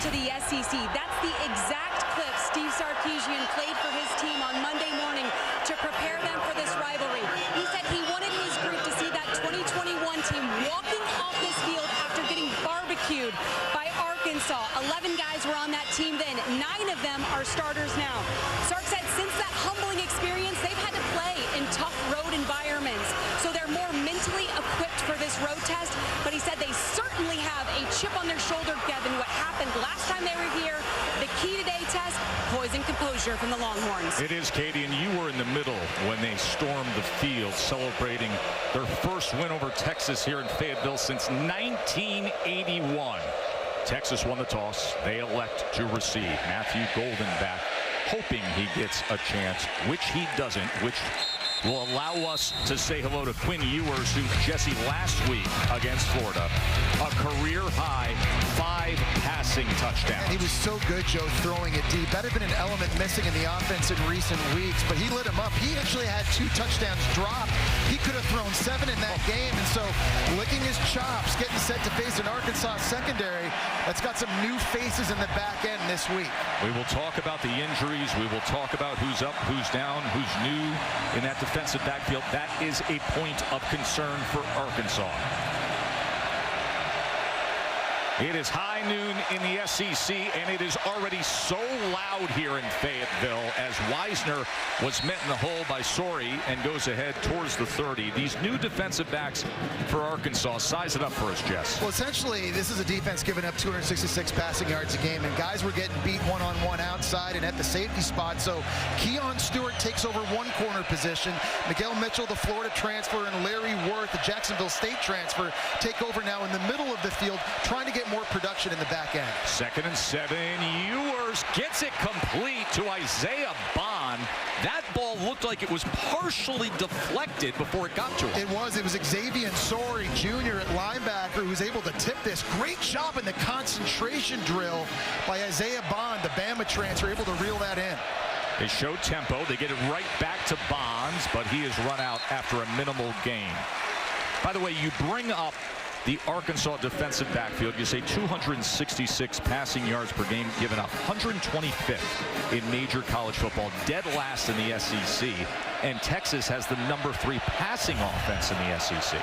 to the SEC. That's the exact clip Steve Sarkisian played for his team on Monday morning to prepare them for this rivalry. He said he wanted his group to see that 2021 team walking off this field after getting barbecued by Arkansas. 11 guys were on that team then. 9 of them are starters now. Sark said since that humbling experience, they've had to play in tough road environments. So they're more mentally equipped for this road test. But he said they certainly have a chip on their shoulder, Kevin. What happened last time they were here, the key today test, poise and composure from the Longhorns. It is, Katie, and you were in the middle when they stormed the field celebrating their first win over Texas here in Fayetteville since 1981. Texas won the toss. They elect to receive. Matthew Golden back, hoping he gets a chance, which he doesn't, which will allow us to say hello to Quinn Ewers, who, Jesse, last week against Florida, a career-high 5 passing touchdowns. And he was so good, Joe, throwing it deep. That had been an element missing in the offense in recent weeks, but he lit him up. He actually had 2 touchdowns dropped. He could have thrown 7 in that game, and so licking his chops, getting set to face an Arkansas secondary that's got some new faces in the back end this week. We will talk about the injuries. We will talk about who's up, who's down, who's new in that defensive backfield. That is a point of concern for Arkansas. It is high noon in the SEC, and it is already so loud here in Fayetteville as Wisner was met in the hole by Sorey and goes ahead towards the 30. These new defensive backs for Arkansas, size it up for us, Jess. Well, essentially, this is a defense giving up 266 passing yards a game, and guys were getting beat one-on-one outside and at the safety spot. So Keon Stewart takes over one corner position. Miguel Mitchell, the Florida transfer, and Larry Worth, the Jacksonville State transfer, take over now in the middle of the field, trying to get more production in the back end. 2nd and 7. Ewers gets it complete to Isaiah Bond. That ball looked like it was partially deflected before it got to him. It was Xavier Sorey Jr. at linebacker who was able to tip this. Great job in the concentration drill by Isaiah Bond, the Bama transfer, able to reel that in. They show tempo. They get it right back to Bonds, but he is run out after a minimal gain. By the way, you bring up the Arkansas defensive backfield. You say 266 passing yards per game given up, 125th in major college football, dead last in the SEC, and Texas has the number 3 passing offense in the SEC.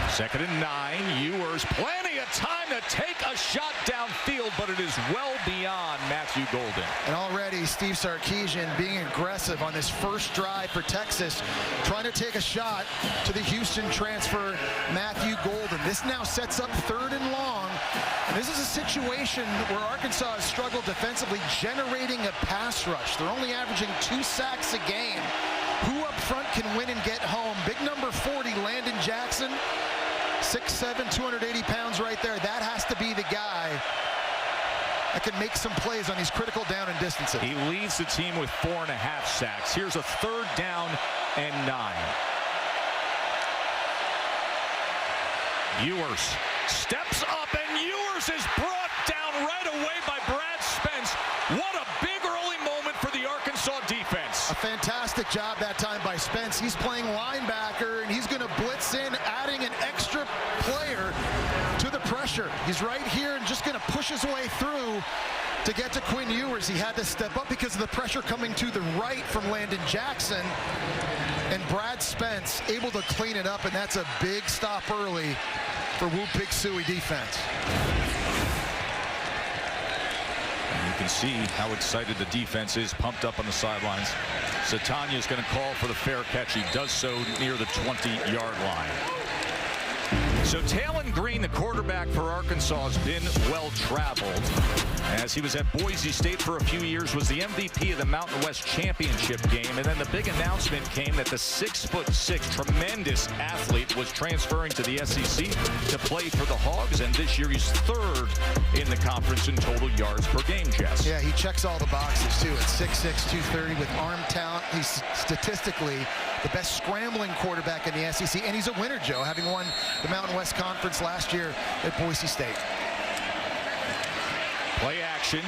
2nd and 9. Ewers, plenty of time to take a shot downfield, but it is well beyond Matthew Golden. And already Steve Sarkisian being aggressive on this first drive for Texas, trying to take a shot to the Houston transfer, Matthew Golden. This now sets up 3rd and long. And this is a situation where Arkansas has struggled defensively, generating a pass rush. They're only averaging 2 sacks a game. Who up front can win and get home? Big number 40, Landon Jackson. 6'7", 280 pounds right there. That has to be the guy that can make some plays on these critical down and distances. He leads the team with 4.5 sacks. Here's a 3rd down and 9. Ewers steps up, and Ewers is brought down right away by Brad Spence. What a big early moment for the Arkansas defense. A fantastic job that time by Spence. He's playing linebacker, and he's going to blitz in, adding an extra player to the pressure. He's right here and just going to push his way through to get to Quinn Ewers. He had to step up because of the pressure coming to the right from Landon Jackson. And Brad Spence able to clean it up, and that's a big stop early for Woo Pig Sooie defense. You can see how excited the defense is, pumped up on the sidelines. Satanya is going to call for the fair catch. He does so near the 20-yard line. So Talon Green, the quarterback for Arkansas, has been well-traveled. As he was at Boise State for a few years, was the MVP of the Mountain West Championship game. And then the big announcement came that the 6'6", tremendous athlete was transferring to the SEC to play for the Hogs. And this year he's 3rd in the conference in total yards per game, Jess. Yeah, he checks all the boxes, too. At 6'6", 230 with arm talent. He's statistically the best scrambling quarterback in the SEC. And he's a winner, Joe, having won the Mountain West Conference last year at Boise State. Play action,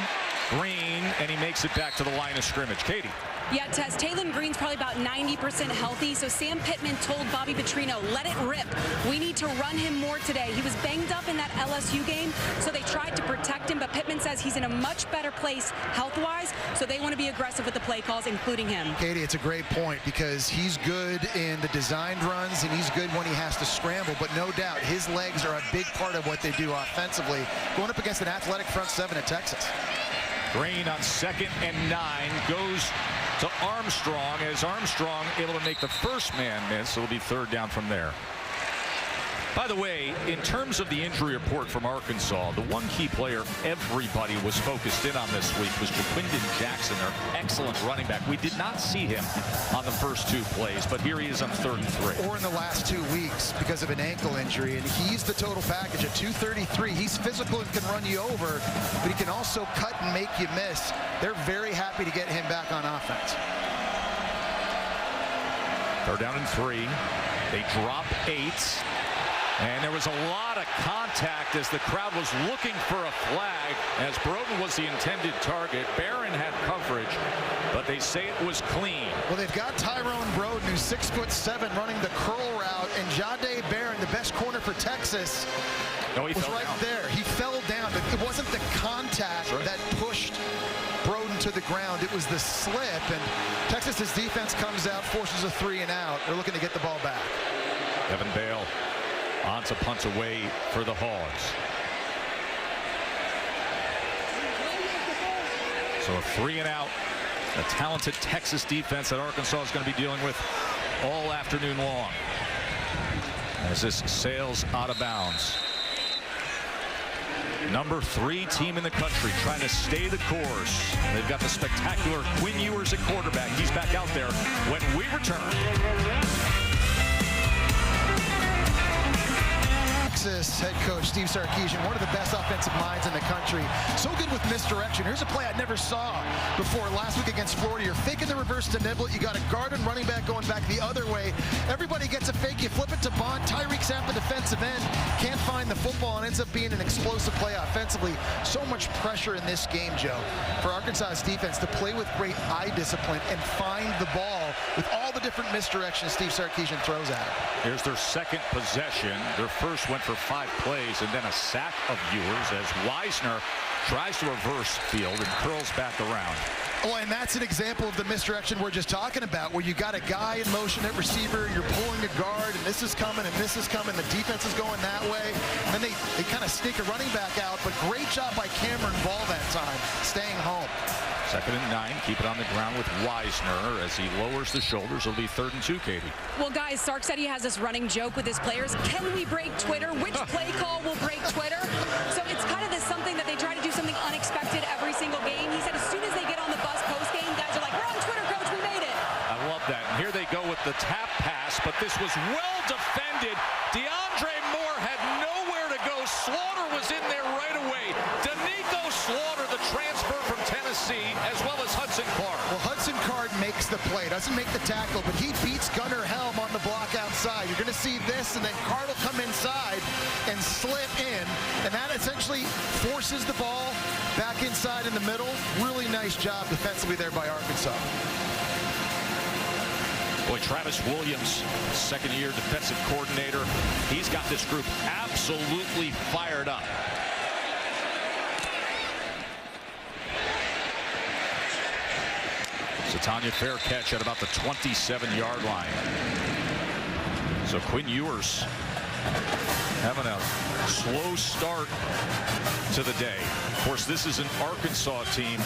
Green, and he makes it back to the line of scrimmage. Katie. Yeah, Tess, Taylon Green's probably about 90% healthy, so Sam Pittman told Bobby Petrino, let it rip. We need to run him more today. He was banged up in that LSU game, so they tried to protect him, but Pittman says he's in a much better place health-wise, so they want to be aggressive with the play calls, including him. Katie, it's a great point because he's good in the designed runs and he's good when he has to scramble, but no doubt his legs are a big part of what they do offensively, going up against an athletic front seven at Texas. Green on 2nd and 9 goes to Armstrong, as Armstrong able to make the first man miss. It'll be 3rd down from there. By the way, in terms of the injury report from Arkansas, the one key player everybody was focused in on this week was Jaquindon Jackson, their excellent running back. We did not see him on the first 2 plays, but here he is on 3rd and 3. Or in the last 2 weeks because of an ankle injury, and he's the total package at 233. He's physical and can run you over, but he can also cut and make you miss. They're very happy to get him back on offense. 3rd down and 3. They drop 8. And there was a lot of contact as the crowd was looking for a flag, as Broden was the intended target. Barron had coverage, but they say it was clean. Well, they've got Tyrone Broden, who's 6'7", running the curl route, and Jahdae Barron, the best corner for Texas, was right there. He fell down, but it wasn't the contact that pushed Broden to the ground. It was the slip, and Texas's defense comes out, forces a 3 and out. They're looking to get the ball back. Evan Bale on to punt away for the Hogs. So a 3 and out. A talented Texas defense that Arkansas is going to be dealing with all afternoon long, as this sails out of bounds. Number 3 team in the country trying to stay the course. They've got the spectacular Quinn Ewers at quarterback. He's back out there when we return. Texas head coach Steve Sarkisian, one of the best offensive minds in the country. So good with misdirection. Here's a play I never saw before last week against Florida. You're faking the reverse to Niblet. You got a guard and running back going back the other way. Everybody gets a fake. You flip it to Bond. Tyreek Sapp, the defensive end, can't find the football and ends up being an explosive play offensively. So much pressure in this game, Joe, for Arkansas's defense to play with great eye discipline and find the ball with all the different misdirections Steve Sarkisian throws at it. Here's their 2nd possession. Their first went for 5 plays and then a sack of Ewers as Wisner tries to reverse field and curls back around. Oh, and that's an example of the misdirection we're just talking about, where you got a guy in motion at receiver, you're pulling a guard, and this is coming, and this is coming, the defense is going that way, and then they kind of sneak a running back out, but great job by Cameron Ball that time, staying home. 2nd and 9, keep it on the ground with Wisner as he lowers the shoulders. It'll be 3rd and 2, Katie. Well, guys, Sark said he has this running joke with his players. Can we break Twitter? Which play call will break Twitter? So it's kind of this something that they try to do something unexpected every single game. He said as soon as they get on the bus post-game, guys are like, we're on Twitter, coach, we made it. I love that. And here they go with the tap pass, but this was well defended. DeAndre Moore had nowhere to go. Slaughter was in there right away. Danico Slaughter, the transfer from Tennessee, as well as Hudson Card. Well, Hudson Card makes the play, doesn't make the tackle, but he beats Gunnar Helm on the block outside. You're going to see this, and then Card will come inside and slip in, and that essentially forces the ball back inside in the middle. Really nice job defensively there by Arkansas. Boy, Travis Williams, 2nd-year defensive coordinator. He's got this group absolutely fired up. Satanya fair catch at about the 27-yard line. So Quinn Ewers having a slow start to the day. Of course, this is an Arkansas team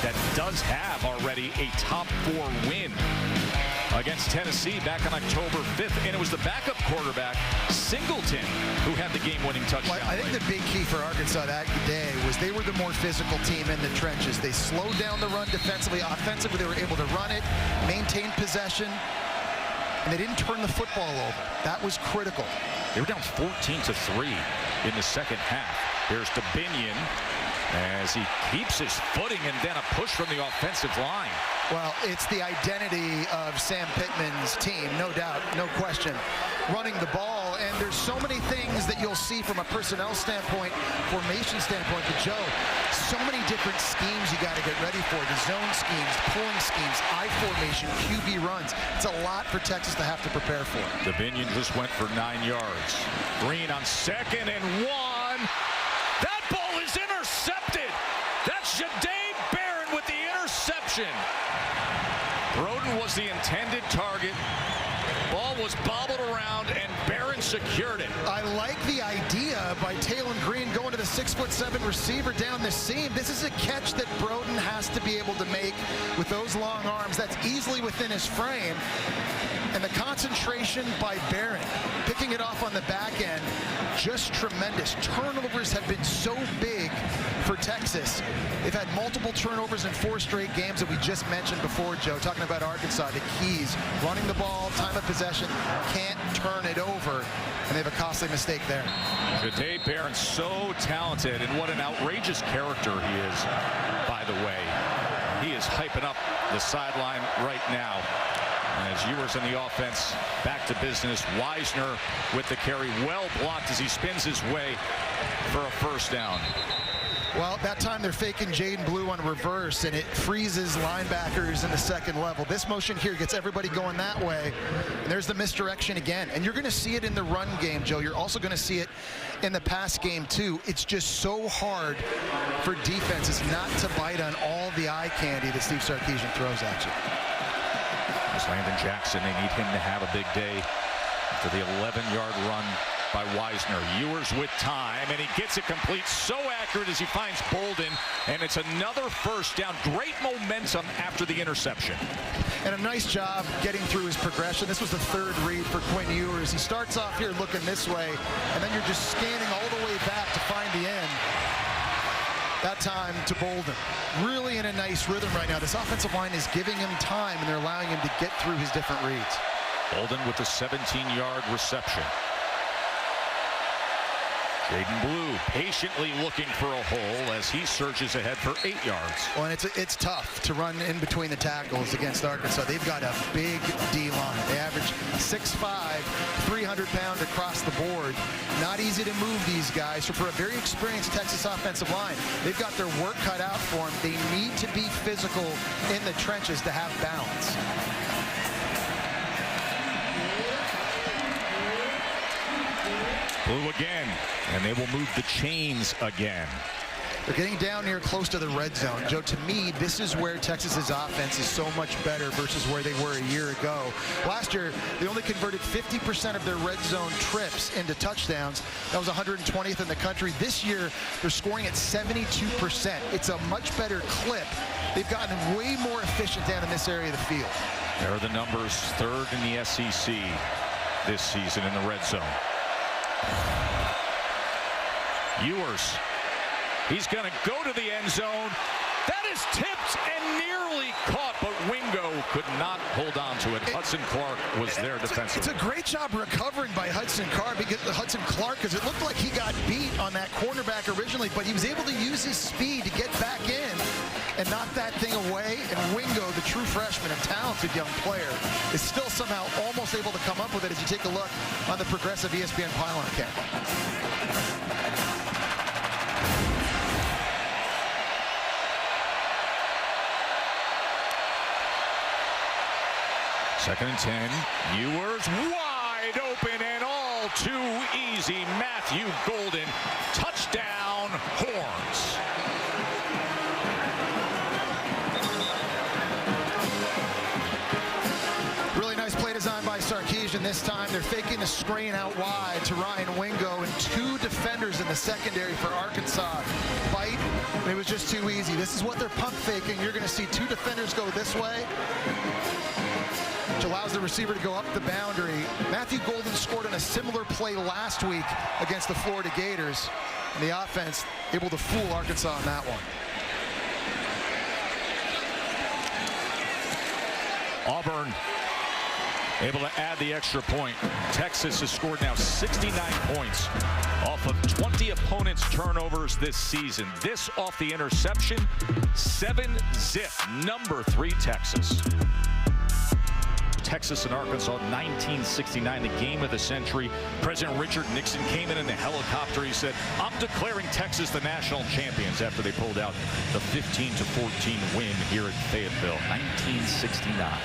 that does have already a top 4 win against Tennessee back on October 5th, and it was the backup quarterback, Singleton, who had the game-winning touchdown. Well, I think the big key for Arkansas that day was they were the more physical team in the trenches. They slowed down the run defensively. Offensively, they were able to run it, maintain possession, and they didn't turn the football over. That was critical. They were down 14-3 in the 2nd half. Here's DeBinion as he keeps his footing, and then a push from the offensive line. Well, it's the identity of Sam Pittman's team, no doubt, no question. Running the ball, and there's so many things that you'll see from a personnel standpoint, formation standpoint. But Joe, so many different schemes you got to get ready for. The zone schemes, pulling schemes, I formation, QB runs. It's a lot for Texas to have to prepare for. Davinion just went for 9 yards. Green on 2nd and 1. That ball is intercepted. That's Jahdae Barron with the interception. Broden was the intended target. Ball was bobbled around, and Barron secured it. I like the idea by Taylen Green going to the 6'7" receiver down the seam. This is a catch that Broden has to be able to make with those long arms. That's easily within his frame. And the concentration by Barron, picking it off on the back end, just tremendous. Turnovers have been so big for Texas. They've had multiple turnovers in 4 straight games that we just mentioned before, Joe, talking about Arkansas. The keys, running the ball, time of possession, can't turn it over, and they have a costly mistake there. Jahdae Barron, so talented, and what an outrageous character he is, by the way. He is hyping up the sideline right now. As Ewers in the offense, back to business. Wisner with the carry, well blocked as he spins his way for a first down. Well, that time they're faking Jaden Blue on reverse, and it freezes linebackers in the second level. This motion here gets everybody going that way, and there's the misdirection again. And you're going to see it in the run game, Joe. You're also going to see it in the pass game, too. It's just so hard for defenses not to bite on all the eye candy that Steve Sarkisian throws at you. Landon Jackson, they need him to have a big day for the 11-yard run by Wisner. Ewers with time, and he gets it complete. So accurate as he finds Bolden, and it's another first down. Great momentum after the interception. And a nice job getting through his progression. This was the 3rd read for Quinn Ewers. He starts off here looking this way, and then you're just scanning all the way back to find the end. That time to Bolden. Really in a nice rhythm right now. This offensive line is giving him time, and they're allowing him to get through his different reads. Bolden with the 17-yard reception. Jaden Blue patiently looking for a hole as he surges ahead for 8 yards. Well, and it's tough to run in between the tackles against Arkansas. They've got a big D-line. They average 6'5", 300-pound across the board. Not easy to move these guys. So for a very experienced Texas offensive line, they've got their work cut out for them. They need to be physical in the trenches to have balance. Blue again, and they will move the chains again. They're getting down here close to the red zone. Joe, to me, this is where Texas's offense is so much better versus where they were a year ago. Last year, they only converted 50% of their red zone trips into touchdowns. That was 120th in the country. This year, they're scoring at 72%. It's a much better clip. They've gotten way more efficient down in this area of the field. There are the numbers, 3rd in the SEC this season in the red zone. Ewers. He's going to go to the end zone. That is tipped and nearly caught, but Wingo could not hold on to it. Hudson Clark was there defensively. It's a great job recovering by Hudson Clark because it looked like he got beat on that cornerback originally, but he was able to use his speed to get back in and knock that thing away. And Wingo, the true freshman and talented young player, is still somehow almost able to come up with it as you take a look on the Progressive ESPN Pylon account. 2nd and 10. Ewers wide open and all too easy. Matthew Golden, touchdown, Horns. Really nice play design by Sarkisian. This time they're faking the screen out wide to Ryan Wingo, and 2 defenders in the secondary for Arkansas. Bite, and it was just too easy. This is what they're pump faking. You're going to see 2 defenders go this way, which allows the receiver to go up the boundary. Matthew Golden scored on a similar play last week against the Florida Gators, and the offense able to fool Arkansas on that one. Auburn able to add the extra point. Texas has scored now 69 points off of 20 opponents' turnovers this season. This off the interception, 7-zip, number 3 Texas. Texas and Arkansas, 1969, the game of the century. President Richard Nixon came in a helicopter. He said, "I'm declaring Texas the national champions," after they pulled out the 15-14 win here at Fayetteville, 1969.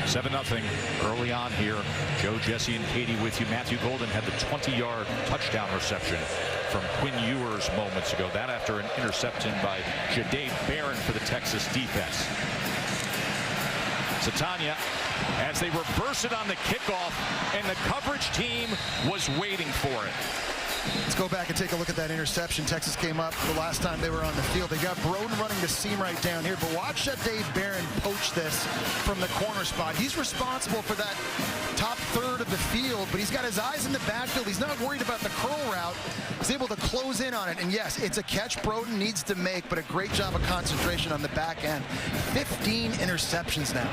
7-0 early on here. Joe, Jesse, and Katie with you. Matthew Golden had the 20-yard touchdown reception from Quinn Ewers moments ago. That after an interception by Jahdae Barron for the Texas defense. Satania, as they reverse it on the kickoff, and the coverage team was waiting for it. Let's go back and take a look at that interception. Texas came up the last time they were on the field. They got Broden running the seam right down here, but watch Jahdae Barron poach this from the corner spot. He's responsible for that top third of the field, but he's got his eyes in the backfield. He's not worried about the curl route. He's able to close in on it, and yes, it's a catch Broden needs to make, but a great job of concentration on the back end. 15 interceptions now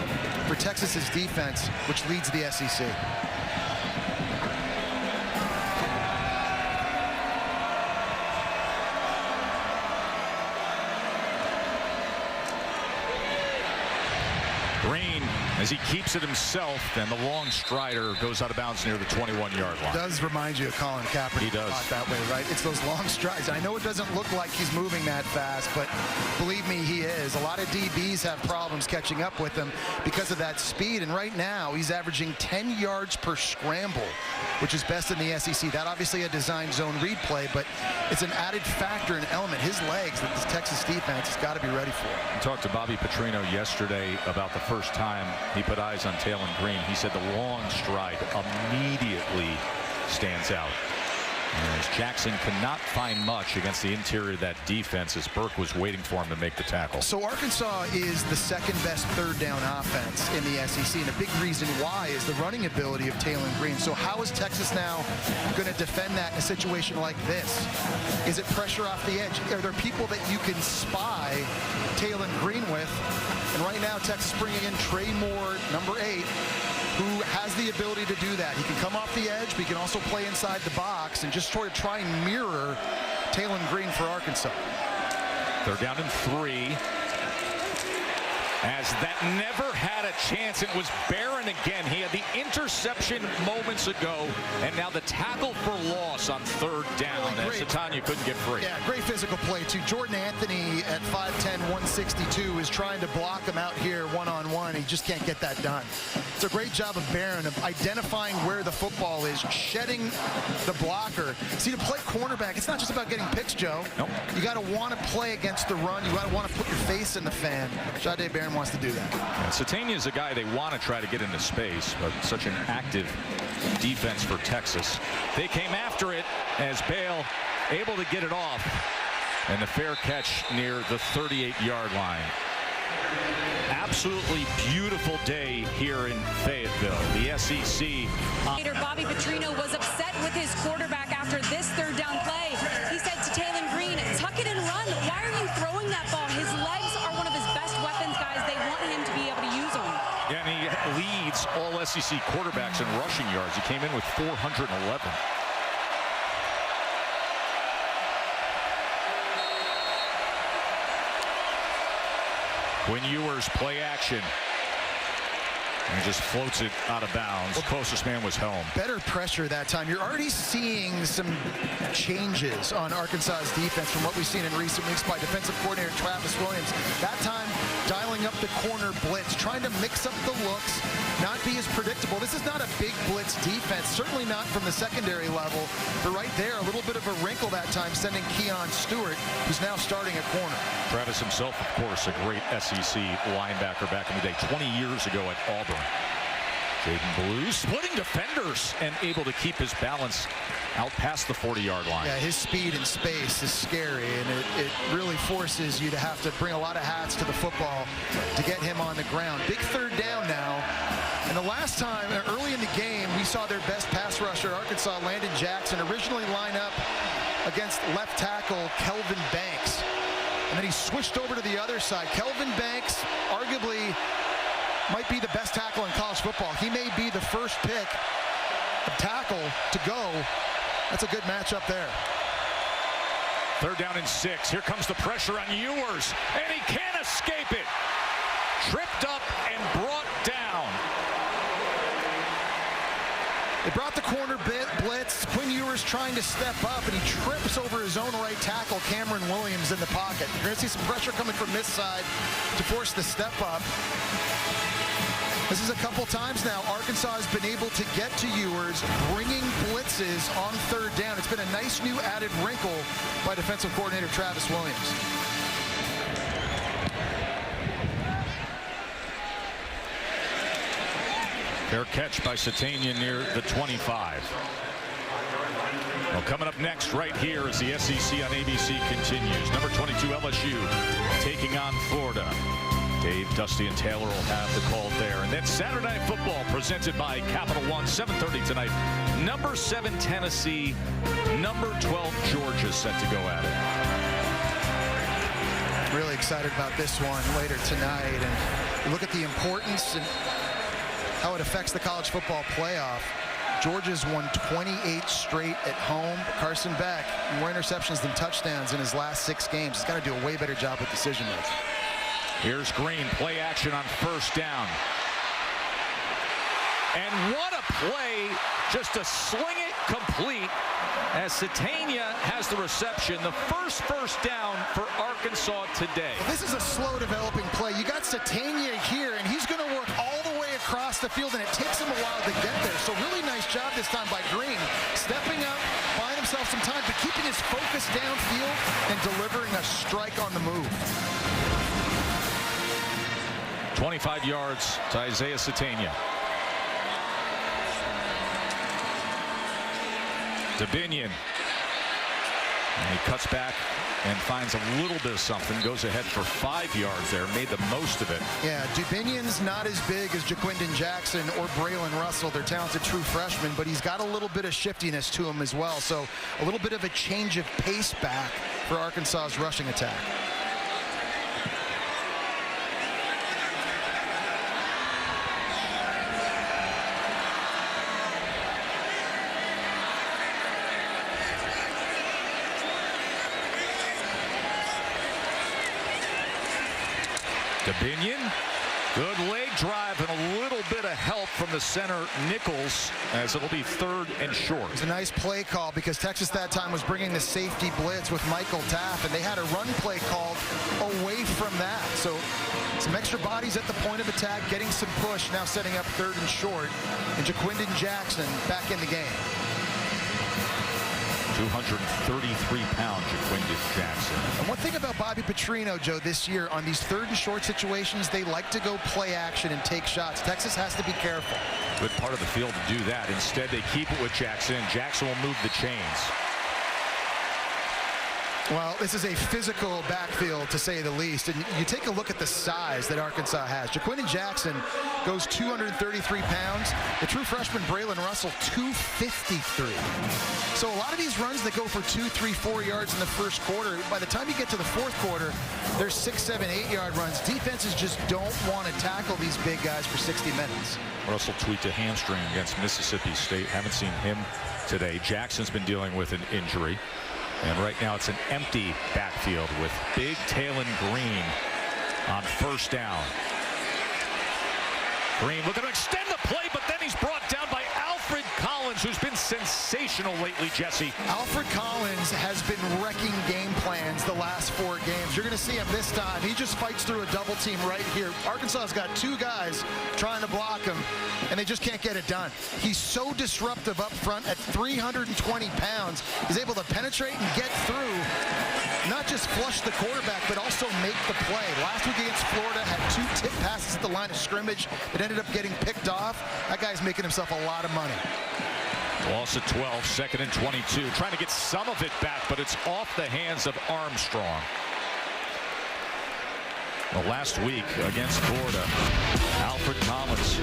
for Texas's defense, which leads the SEC. Green, as he keeps it himself, and the long strider goes out of bounds near the 21-yard line. Does remind you of Colin Kaepernick. He does. That way, right? It's those long strides. I know it doesn't look like he's moving that fast, but believe me, he is. A lot of DBs have problems catching up with him because of that speed, and right now he's averaging 10 yards per scramble, which is best in the SEC. That obviously a design zone read play, but it's an added factor and element. His legs that this Texas defense has got to be ready for. I talked to Bobby Petrino yesterday about the first time he put eyes on Taylen Green. He said the long stride immediately stands out. As Jackson cannot find much against the interior of that defense, as Burke was waiting for him to make the tackle. So Arkansas is the second best third down offense in the SEC, and a big reason why is the running ability of Taylen Green. So how is Texas now going to defend that in a situation like this? Is it pressure off the edge? Are there people that you can spy Taylen Green with? And right now Texas bringing in Trey Moore, number 8, who has the ability to do that. He can come off the edge, but he can also play inside the box and just sort of try and mirror Taylen Green for Arkansas. They're down in 3. As that never had a chance. It was Barron again. He had the interception moments ago, and now the tackle for loss on 3rd down. And Satania couldn't get free. Yeah, great physical play too. Jordan Anthony at 5'10", 162 is trying to block him out here one-on-one. He just can't get that done. It's a great job of Barron of identifying where the football is, shedding the blocker. See, to play cornerback, it's not just about getting picks, Joe. Nope. You got to want to play against the run. You got to want to put your face in the fan. Jahdae Barron wants to do that. And Satania is a guy they want to try to get into space, but such an active defense for Texas. They came after it as Bale able to get it off, and the fair catch near the 38-yard line. Absolutely beautiful day here in Fayetteville. The SEC. Bobby Petrino was upset with his quarterback after this 3rd down play. He said to Taylen Green, "Tuck it and run. Why are you throwing that ball?" His legs are one of his best weapons, guys. They want him to be able to use them. Yeah, and he leads all SEC quarterbacks in rushing yards. He came in with 411. Quinn Ewers, play action. And just floats it out of bounds. The closest man was Helm. Better pressure that time. You're already seeing some changes on Arkansas's defense from what we've seen in recent weeks by defensive coordinator Travis Williams. That time, dialing up the corner blitz, trying to mix up the looks, not be as predictable. This is not a big blitz defense, certainly not from the secondary level. But right there, a little bit of a wrinkle that time, sending Keon Stewart, who's now starting at corner. Travis himself, of course, a great SEC linebacker back in the day, 20 years ago at Auburn. Jaden Blue splitting defenders and able to keep his balance out past the 40-yard line. Yeah, his speed in space is scary, and it really forces you to have to bring a lot of hats to the football to get him on the ground. Big 3rd down now. And the last time, early in the game, we saw their best pass rusher, Arkansas, Landon Jackson, originally line up against left tackle Kelvin Banks. And then he switched over to the other side. Kelvin Banks, arguably, might be the best tackle in college football. He may be the first pick of tackle to go. That's a good matchup there. 3rd down and 6. Here comes the pressure on Ewers, and he can't escape it. tripped up and brought down. They brought the corner blitz. Quinn Ewers trying to step up, and he trips over his own right tackle, Cameron Williams, in the pocket. You're going to see some pressure coming from this side to force the step up. This is a couple times now Arkansas has been able to get to Ewers, bringing blitzes on third down. It's been a nice new added wrinkle by defensive coordinator Travis Williams. Fair catch by Satania near the 25. Well, coming up next right here as the SEC on ABC continues. Number 22 LSU taking on Florida. Dave, Dusty, and Taylor will have the call there. And then Saturday Night Football presented by Capital One, 7:30 tonight. Number 7 Tennessee, number 12 Georgia set to go at it. Really excited about this one later tonight. And look at the importance and how it affects the college football playoff. Georgia's won 28 straight at home. Carson Beck, more interceptions than touchdowns in his last 6 games. He's got to do a way better job with decision making. Here's Green, play action on first down. And what a play, just to sling it complete as Satania has the reception. The first down for Arkansas today. This is a slow developing play. You got Satania here, and he's going to work all the way across the field, and it takes him a while to get there. So really nice job this time by Green, stepping up, buying himself some time, but keeping his focus downfield and delivering a strike on the move. 25 yards to Isaiah Satania. Dubinion. And he cuts back and finds a little bit of something. Goes ahead for 5 yards there. Made the most of it. Yeah, Dubinion's not as big as Jaquindon Jackson or Braylon Russell. They're talented true freshmen, but he's got a little bit of shiftiness to him as well. So a little bit of a change of pace back for Arkansas's rushing attack. Dubinion, good leg drive and a little bit of help from the center Nichols as it'll be 3rd and short. It's a nice play call because Texas that time was bringing the safety blitz with Michael Taft, and they had a run play called away from that. So some extra bodies at the point of attack, getting some push, now setting up 3rd and short, and Jaquindon Jackson back in the game. 233-pound Jaquindon Jackson. And one thing about Bobby Petrino, Joe, this year on these 3rd and short situations, they like to go play action and take shots. Texas has to be careful. Good part of the field to do that. Instead, they keep it with Jackson. Jackson will move the chains. Well, this is a physical backfield, to say the least. And you take a look at the size that Arkansas has. Jaquindon Jackson goes 233 pounds. The true freshman Braylon Russell, 253. So a lot of these runs that go for 2, 3, 4 yards in the first quarter, by the time you get to the fourth quarter, there's 6, 7, 8-yard runs. Defenses just don't want to tackle these big guys for 60 minutes. Russell tweaked a hamstring against Mississippi State. Haven't seen him today. Jackson's been dealing with an injury. And right now it's an empty backfield with big Taylon Green on first down. Green looking to extend the play, but then he's brought down by Alfred Collins, who's been sensational lately, Jesse. Alfred Collins has been wrecking game plans the last 4 games. You're going to see him this time. He just fights through a double team right here. Arkansas's got 2 guys trying to block him, and they just can't get it done. He's so disruptive up front at 320 pounds. He's able to penetrate and get through, not just flush the quarterback, but also make the play. Last week against Florida, had 2 tip passes at the line of scrimmage that ended up getting picked off. That guy's making himself a lot of money. Loss at 12, 2nd and 22. Trying to get some of it back, but it's off the hands of Armstrong. Well, last week against Florida, Alfred Collins,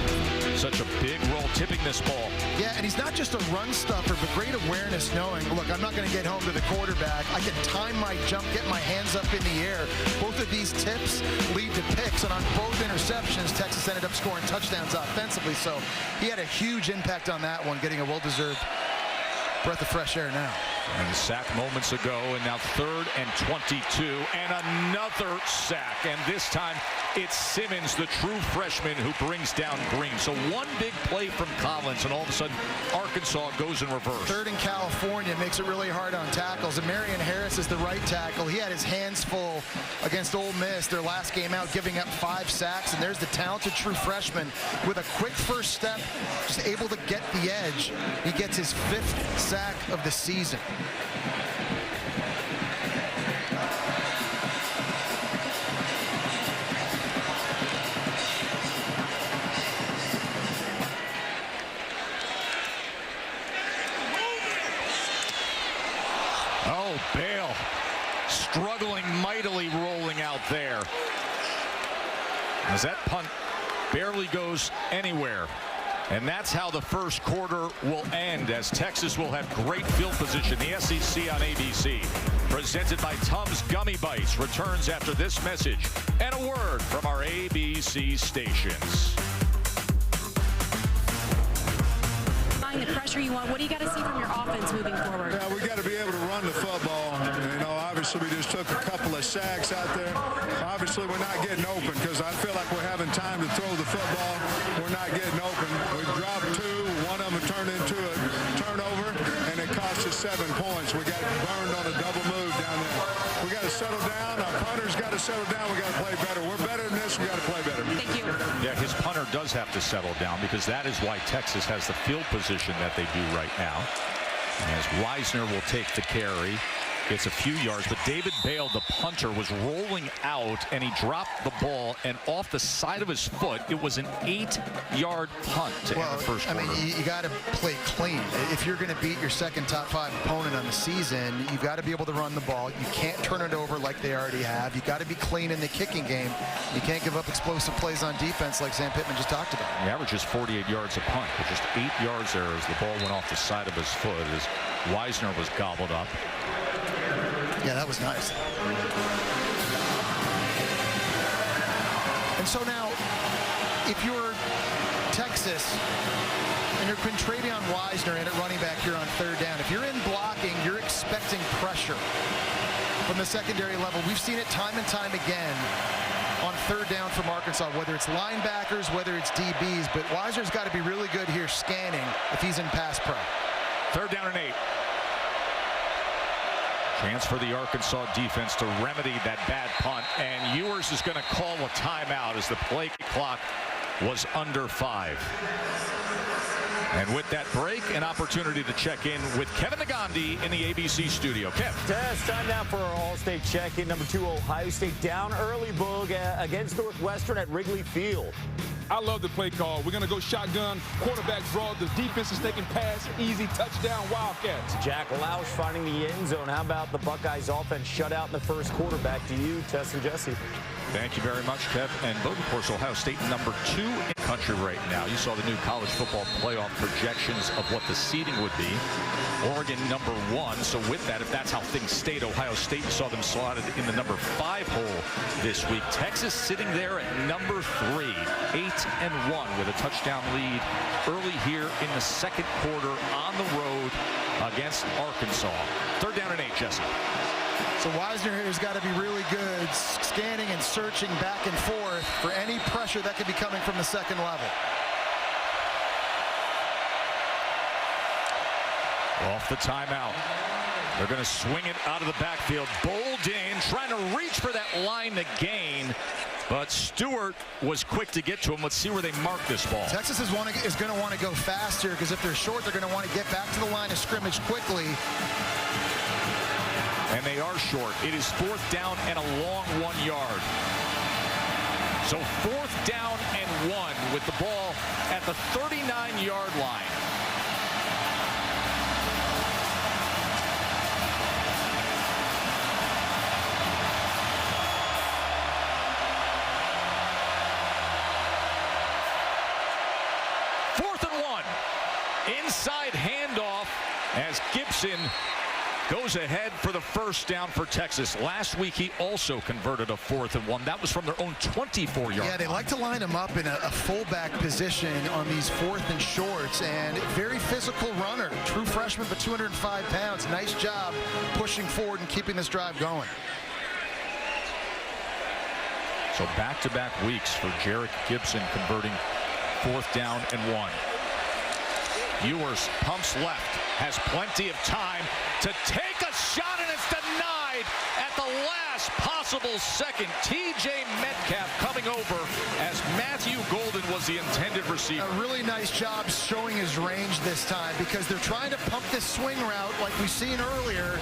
such a big role tipping this ball. Yeah, and he's not just a run stuffer, but great awareness, knowing, look, I'm not going to get home to the quarterback. I can time my jump, get my hands up in the air. Both of these tips lead to picks, and on both interceptions, Texas ended up scoring touchdowns offensively. So he had a huge impact on that one, getting a well-deserved breath of fresh air now. And the sack moments ago, and now 3rd and 22, and another sack. And this time, it's Simmons, the true freshman, who brings down Green. So one big play from Collins, and all of a sudden, Arkansas goes in reverse. 3rd in California makes it really hard on tackles. And Marion Harris is the right tackle. He had his hands full against Ole Miss their last game out, giving up 5 sacks. And there's the talented true freshman with a quick first step, just able to get the edge. He gets his 5th sack of the season. Oh, Bale struggling mightily, rolling out there as that punt barely goes anywhere. And that's how the first quarter will end, as Texas will have great field position. The SEC on ABC, presented by Tums Gummy Bites, returns after this message and a word from our ABC stations. The pressure you want. What do you got to see from your offense moving forward? Yeah, we got to be able to run the football. You know, obviously we just took a couple of sacks out there. Obviously we're not getting open because I feel like we're having time to throw the football. We're not getting open. We've dropped 2. One of them turned into a turnover, and it cost us 7 points. We got burned on a double move down there. We got to settle down. Our punter's got to settle down. We got to play better. We're better than this. We got to play better. Thank you. Yeah, his punter does have to settle down, because that is why Texas has the field position that they do right now. As Wisner will take the carry. It's a few yards, but David Bale, the punter, was rolling out, and he dropped the ball, and off the side of his foot, it was an 8-yard punt to end the first quarter. I mean, you got to play clean. If you're going to beat your second top 5 opponent on the season, you've got to be able to run the ball. You can't turn it over like they already have. You got to be clean in the kicking game. You can't give up explosive plays on defense like Sam Pittman just talked about. He averages 48 yards a punt, but just 8 yards there as the ball went off the side of his foot as Wisner was gobbled up. Yeah, that was nice. And so now, if you're Texas and you've been trading on Wisner in at running back here on 3rd down, if you're in blocking, you're expecting pressure from the secondary level. We've seen it time and time again on 3rd down from Arkansas, whether it's linebackers, whether it's DBs, but Wisner's got to be really good here scanning if he's in pass pro. 3rd down and 8. Chance for the Arkansas defense to remedy that bad punt, and Ewers is going to call a timeout as the play clock was under 5. And with that break, an opportunity to check in with Kevin Negandhi in the ABC studio. Kev. It's time now for our All-State check-in. Number 2, Ohio State down early, Boog, against Northwestern at Wrigley Field. I love the play call. We're going to go shotgun, quarterback draw. The defense is taking pass, easy touchdown, Wildcats. Jack Lausch finding the end zone. How about the Buckeyes offense shut out in the first quarter? Back to you, Tess and Jesse. Thank you very much, Kev. And Bowden, of course, Ohio State number 2 in the country right now. You saw the new college football playoff projections of what the seeding would be. Oregon number 1. So with that, if that's how things stayed, Ohio State saw them slotted in the number 5 hole this week. Texas sitting there at number 3, 8-1 with a touchdown lead early here in the second quarter on the road against Arkansas. 3rd down and 8, Jesse. So Wisner here has got to be really good, scanning and searching back and forth for any pressure that could be coming from the second level. Off the timeout. They're going to swing it out of the backfield. Bolden trying to reach for that line to gain, but Stewart was quick to get to him. Let's see where they mark this ball. Texas is going to want to go faster, because if they're short, they're going to want to get back to the line of scrimmage quickly. And they are short. It is 4th down and a long 1 yard. So 4th down and 1 with the ball at the 39-yard line. Inside handoff as Gibson goes ahead for the first down for Texas. Last week, he also converted a 4th and 1. That was from their own 24-yard line. Yeah, they like to line him up in a fullback position on these 4th and shorts, and very physical runner. True freshman, but 205 pounds. Nice job pushing forward and keeping this drive going. So back-to-back weeks for Jarek Gibson converting 4th down and 1. Ewers pumps left, has plenty of time to take a shot, and it's denied at the last possible second. TJ Metcalf coming over as Matthew Golden was the intended receiver. A really nice job showing his range this time, because they're trying to pump this swing route like we've seen earlier.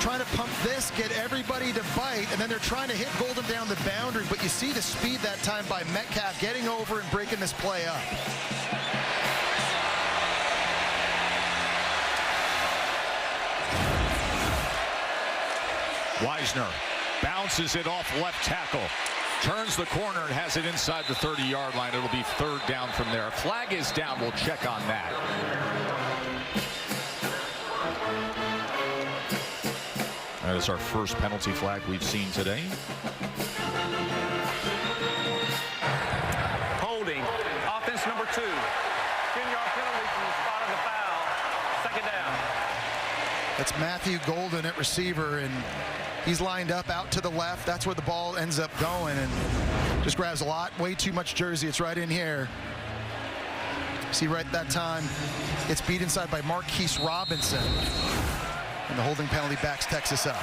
Trying to pump this, get everybody to bite, and then they're trying to hit Golden down the boundary, but you see the speed that time by Metcalf getting over and breaking this play up. Wisner bounces it off left tackle, turns the corner and has it inside the 30-yard line. It'll be 3rd down from there. Flag is down. We'll check on that. That is our first penalty flag we've seen today. Holding. Offense number 2. 10-yard penalty from the spot of the foul. 2nd down. That's Matthew Golden at receiver, and he's lined up out to the left. That's where the ball ends up going, and just grabs way too much jersey. It's right in here. See right that time, it's beat inside by Marquise Robinson. And the holding penalty backs Texas up.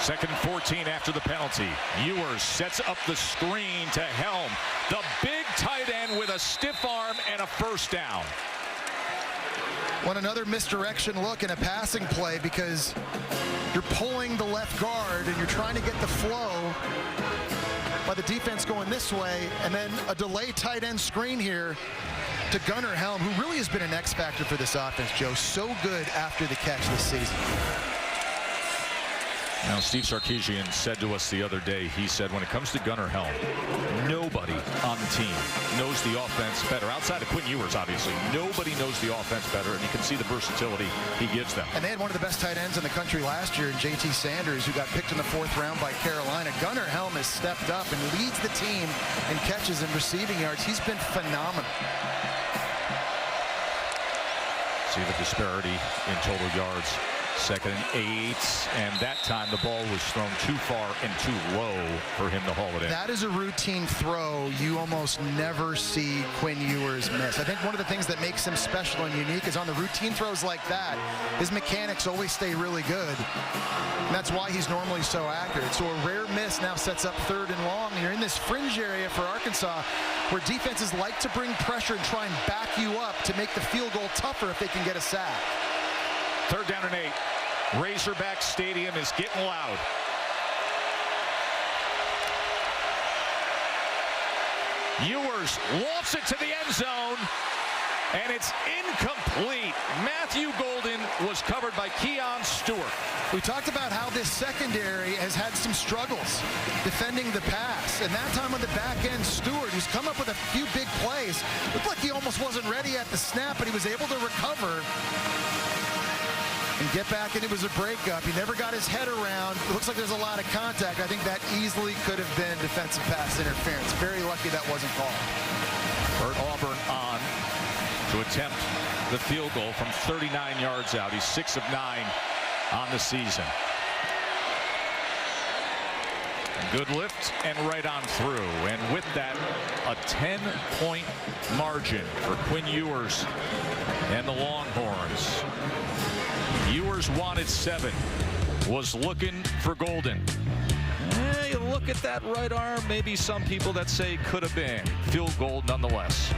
Second and 14 after the penalty. Ewers sets up the screen to Helm. The big tight end with a stiff arm and a 1st down. Want another misdirection look in a passing play, because you're pulling the left guard and you're trying to get the flow by the defense going this way, and then a delay tight end screen here to Gunnar Helm, who really has been an X factor for this offense, Joe. So good after the catch this season. Now, Steve Sarkisian said to us the other day, he said when it comes to Gunnar Helm, nobody on the team knows the offense better. Outside of Quinn Ewers, obviously, nobody knows the offense better, and you can see the versatility he gives them. And they had one of the best tight ends in the country last year in JT Sanders, who got picked in the 4th round by Carolina. Gunnar Helm has stepped up and leads the team in catches and receiving yards. He's been phenomenal. See the disparity in total yards. 2nd and 8, and that time the ball was thrown too far and too low for him to haul it in. That is a routine throw you almost never see Quinn Ewers miss. I think one of the things that makes him special and unique is on the routine throws like that, his mechanics always stay really good, and that's why he's normally so accurate. So a rare miss now sets up 3rd and long, and you're in this fringe area for Arkansas where defenses like to bring pressure and try and back you up to make the field goal tougher if they can get a sack. 3rd down and 8. Razorback Stadium is getting loud. Ewers lofts it to the end zone, and it's incomplete. Matthew Golden was covered by Keon Stewart. We talked about how this secondary has had some struggles defending the pass, and that time on the back end, Stewart, who's come up with a few big plays, looked like he almost wasn't ready at the snap, but he was able to recover and get back, and it was a breakup. He never got his head around. It looks like there's a lot of contact. I think that easily could have been defensive pass interference. Very lucky that wasn't called. Bert Auburn on to attempt the field goal from 39 yards out. He's 6 of 9 on the season. Good lift and right on through. And with that, a 10-point margin for Quinn Ewers and the Longhorns. Ewers wanted 7, was looking for Golden. You look at that right arm, maybe some people that say could have been. Field goal nonetheless.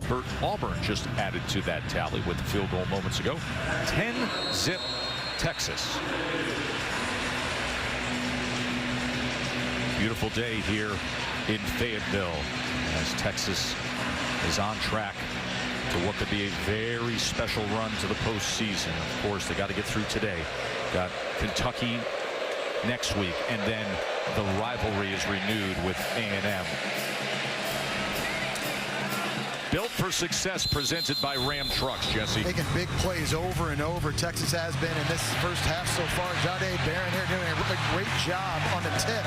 Bert Auburn just added to that tally with the field goal moments ago. 10-zip Texas. Beautiful day here in Fayetteville as Texas is on track to what could be a very special run to the postseason. Of course, they got to get through today. Got Kentucky next week, and then the rivalry is renewed with A&M Built for success, presented by Ram Trucks, Jesse. Making big plays over and over. Texas has been in this first half so far. Jahdae Barron here doing a really great job on the tip,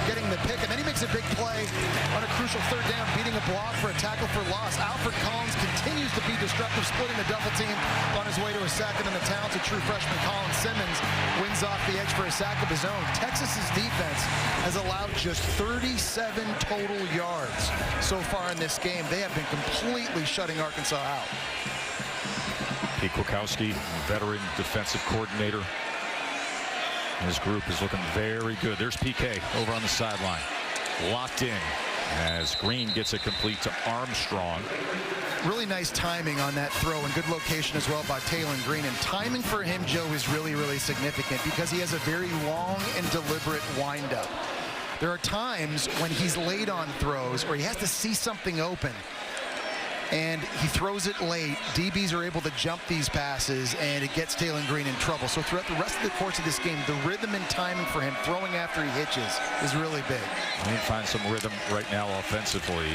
getting the pick, and then he makes a big play on a crucial third down, beating a block for a tackle for loss. Alfred Collins continues to be disruptive, splitting the double team on his way to a sack, and then the talented true freshman Colin Simmons wins off the edge for a sack of his own. Texas's defense has allowed just 37 total yards so far in this game. They have been completely shutting Arkansas out. Pete Kwiatkowski, veteran defensive coordinator. His group is looking very good. There's PK over on the sideline. Locked in as Green gets it complete to Armstrong. Really nice timing on that throw and good location as well by Taylen Green. And timing for him, Joe, is really, really significant because he has a very long and deliberate windup. There are times when he's late on throws or he has to see something open and he throws it late. DBs are able to jump these passes and it gets Taylen Green in trouble. So throughout the rest of the course of this game, the rhythm and timing for him throwing after he hitches is really big. They need to find some rhythm right now offensively.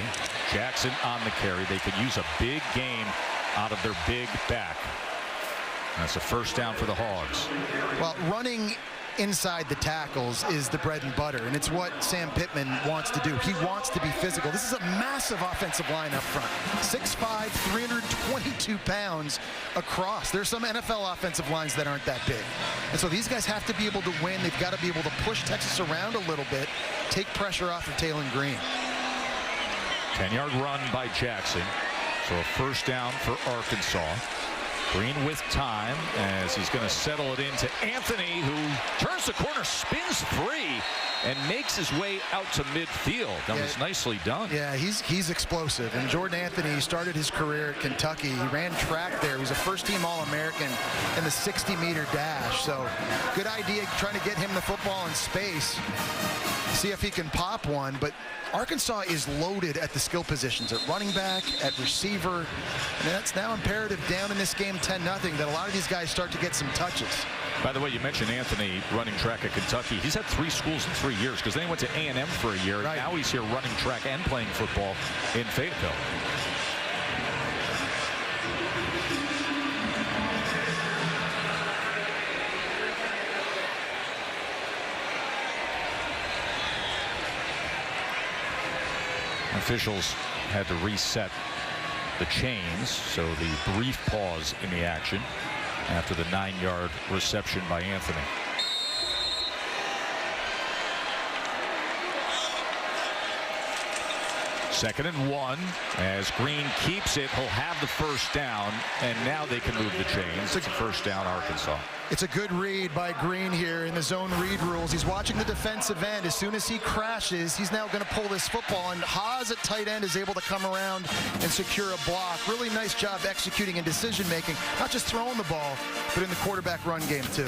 Jackson on the carry. They could use a big game out of their big back. That's a first down for the Hogs. Well, running inside the tackles is the bread and butter, and it's what Sam Pittman wants to do. He wants to be physical. This is a massive offensive line up front. 6'5", 322 pounds across. There's some NFL offensive lines that aren't that big. And so these guys have to be able to win. They've got to be able to push Texas around a little bit, take pressure off of Taylen Green. 10-yard run by Jackson. So a first down for Arkansas. Green with time as he's going to settle it into Anthony, who turns the corner, spins free, and makes his way out to midfield. That was nicely done. Yeah, he's explosive. And Jordan Anthony started his career at Kentucky. He ran track there. He was a first-team All-American in the 60-meter dash. So good idea trying to get him the football in space, see if he can pop one. But Arkansas is loaded at the skill positions, at running back, at receiver. And that's now imperative down in this game 10-0 that a lot of these guys start to get some touches. By the way, you mentioned Anthony running track at Kentucky. He's had 3 schools in 3 years because then he went to A&M for a year. Right. Now he's here running track and playing football in Fayetteville. Officials had to reset the chains, so the brief pause in the action after the 9-yard reception by Anthony. Second and 1 as Green keeps it. He'll have the first down, and now they can move the chains. It's a first down, Arkansas. It's a good read by Green here in the zone read rules. He's watching the defensive end. As soon as he crashes, he's now going to pull this football, and Haas at tight end is able to come around and secure a block. Really nice job executing and decision-making, not just throwing the ball, but in the quarterback run game, too.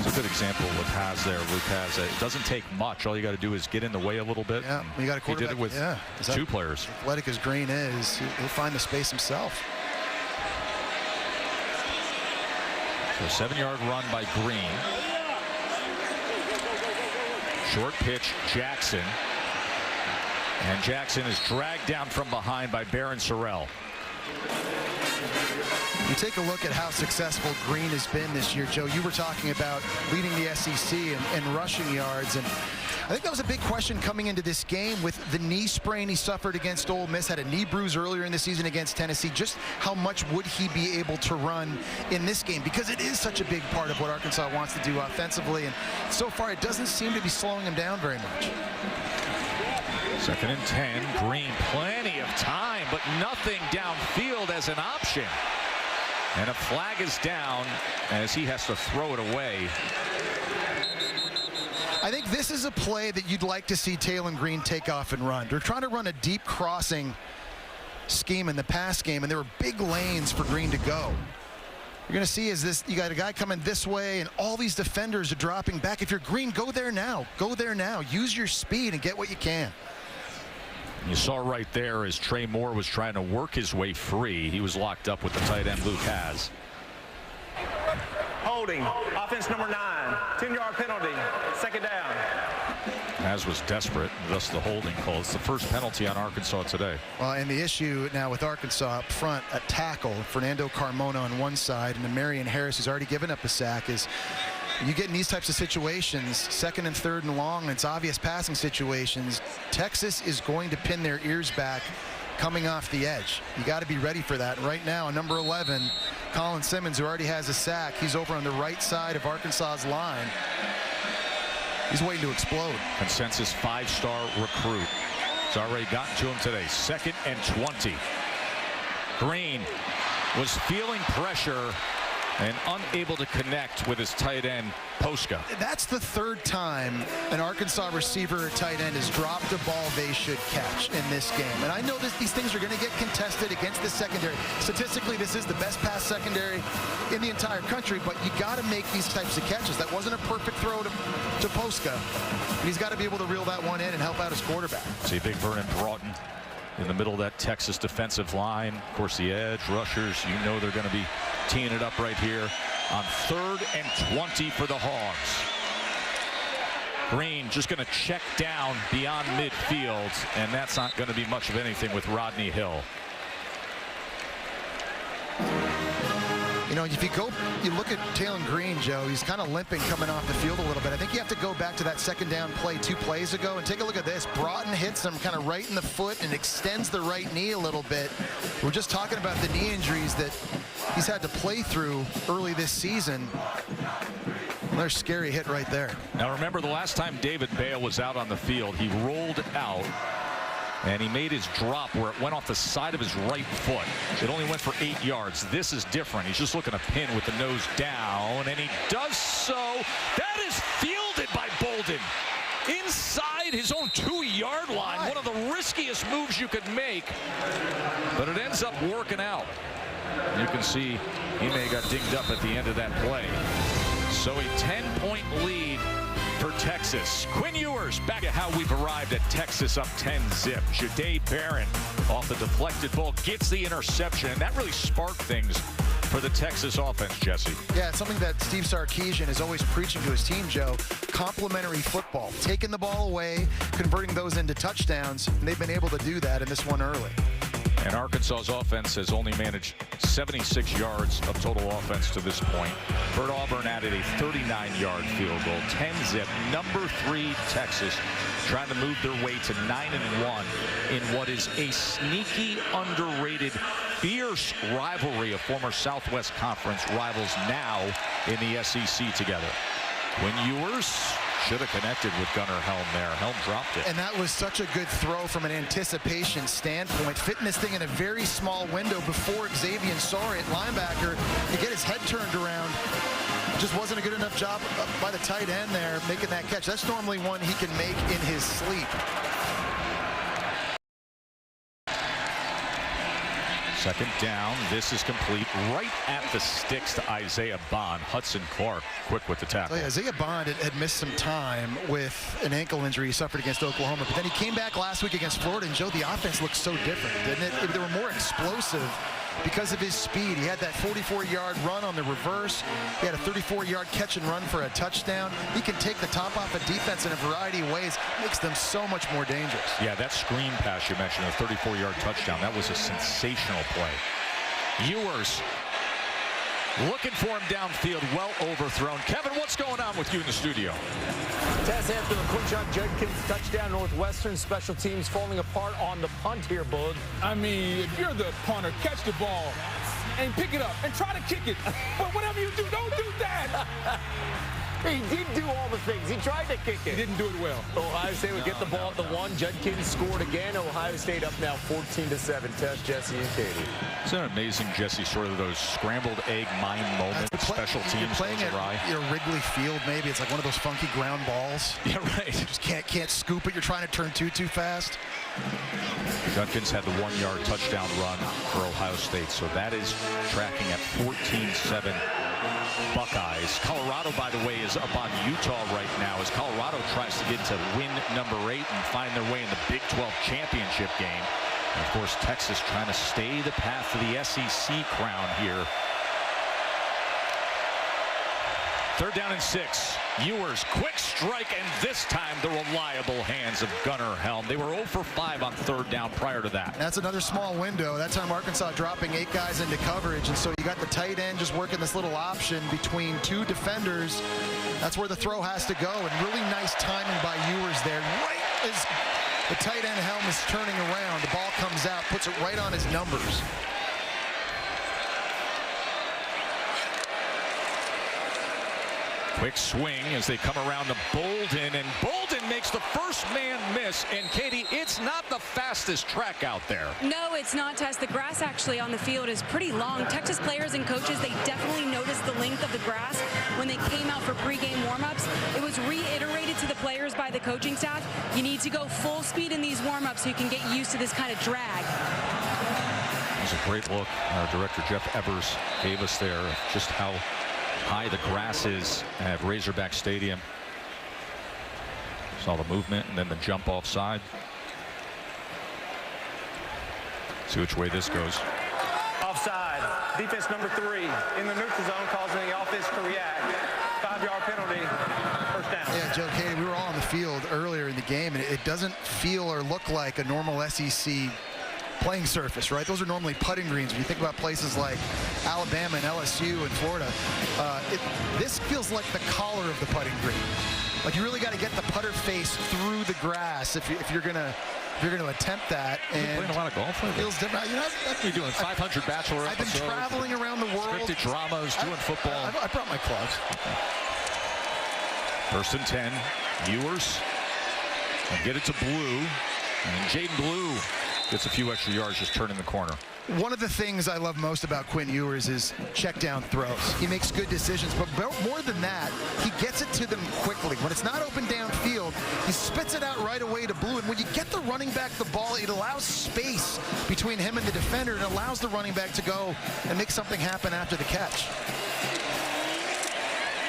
It's a good example with Haas there, Luke Haas. It doesn't take much. All you got to do is get in the way a little bit. Yeah, you got a quarterback. He did it with 2 players. Athletic as Green is, he'll find the space himself. So 7-yard run by Green. Short pitch, Jackson. And Jackson is dragged down from behind by Barron Sorrell. You take a look at how successful Green has been this year, Joe. You were talking about leading the SEC and rushing yards, and I think that was a big question coming into this game with the knee sprain he suffered against Ole Miss, had a knee bruise earlier in the season against Tennessee. Just how much would he be able to run in this game? Because it is such a big part of what Arkansas wants to do offensively, and so far it doesn't seem to be slowing him down very much. Second and 10, Green, plenty of time, but nothing downfield as an option. And a flag is down as he has to throw it away. I think this is a play that you'd like to see Taylen Green take off and run. They're trying to run a deep crossing scheme in the pass game, and there were big lanes for Green to go. You're going to see is this, you got a guy coming this way, and all these defenders are dropping back. If you're Green, go there now. Go there now. Use your speed and get what you can. You saw right there as Trey Moore was trying to work his way free. He was locked up with the tight end Luke Haas. Holding, offense number 9, 10-yard penalty, second down. As was desperate, thus the holding call. It's the first penalty on Arkansas today. Well, and the issue now with Arkansas up front, a tackle, Fernando Carmona on one side, and Marion Harris, who's already given up a sack, is you get in these types of situations, second and third and long, and it's obvious passing situations, Texas is going to pin their ears back coming off the edge. You got to be ready for that. Right now, number 11, Colin Simmons, who already has a sack, he's over on the right side of Arkansas's line. He's waiting to explode. Consensus 5-star recruit. It's already gotten to him today. 2nd and 20. Green was feeling pressure and unable to connect with his tight end, Poska. That's the third time an Arkansas receiver or tight end has dropped a ball they should catch in this game. And I know these things are going to get contested against the secondary. Statistically, this is the best pass secondary in the entire country, but you got to make these types of catches. That wasn't a perfect throw to Poska. And he's got to be able to reel that one in and help out his quarterback. See big Vernon Broughton in the middle of that Texas defensive line. Of course, the edge rushers, you know they're going to be teeing it up right here on 3rd and 20 for the Hogs. Green just going to check down beyond midfield, and that's not going to be much of anything with Rodney Hill. You know, if you look at Taylon Green, Joe, he's kind of limping coming off the field a little bit. I think you have to go back to that second down play 2 plays ago and take a look at this. Broughton hits him kind of right in the foot and extends the right knee a little bit. We're just talking about the knee injuries that he's had to play through early this season. Another scary hit right there. Now remember, the last time David Bale was out on the field, he rolled out and he made his drop where it went off the side of his right foot. It only went for 8 yards. This is different. He's just looking to pin with the nose down, and he does so. That is fielded by Bolden inside his own 2-yard line. One of the riskiest moves you could make, but it ends up working out. You can see he may have got dinged up at the end of that play. So a 10-point lead for Texas. Quinn Ewers back at how we've arrived at Texas up 10-zip. Jahdae Barron off the deflected ball gets the interception, and that really sparked things for the Texas offense, Jesse. Yeah, it's something that Steve Sarkisian is always preaching to his team, Joe. Complementary football, taking the ball away, converting those into touchdowns, and they've been able to do that in this one early. And Arkansas's offense has only managed 76 yards of total offense to this point. Bert Auburn added a 39-yard field goal. 10-zip. Number 3 Texas trying to move their way to 9-1 in what is a sneaky, underrated, fierce rivalry of former Southwest Conference rivals now in the SEC together. Quinn Ewers should have connected with Gunnar Helm there. Helm dropped it. And that was such a good throw from an anticipation standpoint. Fitting this thing in a very small window before Xavier Sorry at linebacker to get his head turned around. Just wasn't a good enough job by the tight end there making that catch. That's normally one he can make in his sleep. Second down. This is complete right at the sticks to Isaiah Bond. Hudson Clark quick with the tackle. So yeah, Isaiah Bond had missed some time with an ankle injury he suffered against Oklahoma, but then he came back last week against Florida, and Joe, the offense looked so different, didn't it? They were more explosive because of his speed. He had that 44-yard run on the reverse. He had a 34-yard catch and run for a touchdown. He can take the top off a defense in a variety of ways. Makes them so much more dangerous. Yeah, that screen pass you mentioned, a 34-yard touchdown. That was a sensational play. Ewers looking for him downfield, well overthrown. Kevin, what's going on with you in the studio? Tess after the Quinshon Judkins touchdown. Northwestern special teams falling apart on the punt here, Bud. I mean, if you're the punter, catch the ball and pick it up and try to kick it. But whatever you do, don't do that. He did do all the things. He tried to kick it. He didn't do it well. Ohio State would get the ball at the 1. Judkins scored again. Ohio State up now 14-7. Tess, Jesse, and Katie. It's an amazing, Jesse, sort of those scrambled egg mind moments. Special teams playing at Wrigley Field, maybe. It's like one of those funky ground balls. Yeah, right. You just can't scoop it. You're trying to turn too fast. Judkins had the 1-yard touchdown run for Ohio State, so that is tracking at 14-7 Buckeyes. Colorado, by the way, is up on Utah right now as Colorado tries to get to win number 8 and find their way in the Big 12 championship game. And of course, Texas trying to stay the path to the SEC crown here. 3rd down and 6. Ewers, quick strike, and this time the reliable hands of Gunnar Helm. They were 0 for 5 on 3rd down prior to that. That's another small window. That time Arkansas dropping 8 guys into coverage, and so you got the tight end just working this little option between 2 defenders. That's where the throw has to go, and really nice timing by Ewers there. Right as the tight end Helm is turning around, the ball comes out, puts it right on his numbers. Quick swing as they come around to Bolden, and Bolden makes the first man miss. And Katie, it's not the fastest track out there. No, it's not, Tess. The grass actually on the field is pretty long. Texas players and coaches, they definitely noticed the length of the grass when they came out for pregame warmups. It was reiterated to the players by the coaching staff. You need to go full speed in these warmups so you can get used to this kind of drag. It was a great look. Our director Jeff Evers gave us there just how high the grass is at Razorback Stadium. Saw the movement and then the jump offside. See which way this goes. Offside. Defense number 3 in the neutral zone, causing the offense to react. 5-yard penalty. First down. Yeah, Joe, Katie, we were all on the field earlier in the game, and it doesn't feel or look like a normal SEC playing surface, right? Those are normally putting greens. When you think about places like Alabama and LSU and Florida, this feels like the collar of the putting green. Like you really got to get the putter face through the grass if you're gonna attempt that. And playing a lot of golf. It feels different. You know, you're doing 500 Bachelor I've been episodes, traveling around the world, scripted dramas, doing football. I brought my clubs. First and 10. Ewers and get it to Blue, and Jaden Blue gets a few extra yards just turning the corner. One of the things I love most about Quinn Ewers is check down throws. He makes good decisions, but more than that, he gets it to them quickly. When it's not open downfield, he spits it out right away to Blue. And when you get the running back the ball, it allows space between him and the defender. It allows the running back to go and make something happen after the catch.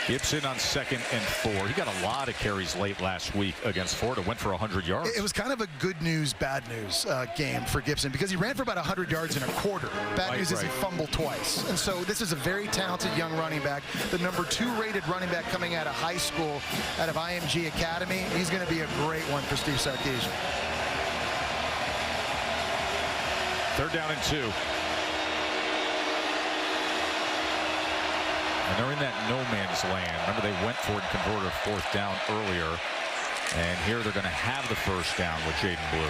Gibson on 2nd and 4. He got a lot of carries late last week against Florida. Went for 100 yards. It was kind of a good news, bad news game for Gibson because he ran for about 100 yards in a quarter. Bad news is he fumbled twice. And so this is a very talented young running back. The number 2 rated running back coming out of high school, out of IMG Academy. He's going to be a great one for Steve Sarkisian. 3rd down and 2. And they're in that no man's land. Remember, they went for it and converted a 4th down earlier. And here they're going to have the 1st down with Jaden Blue.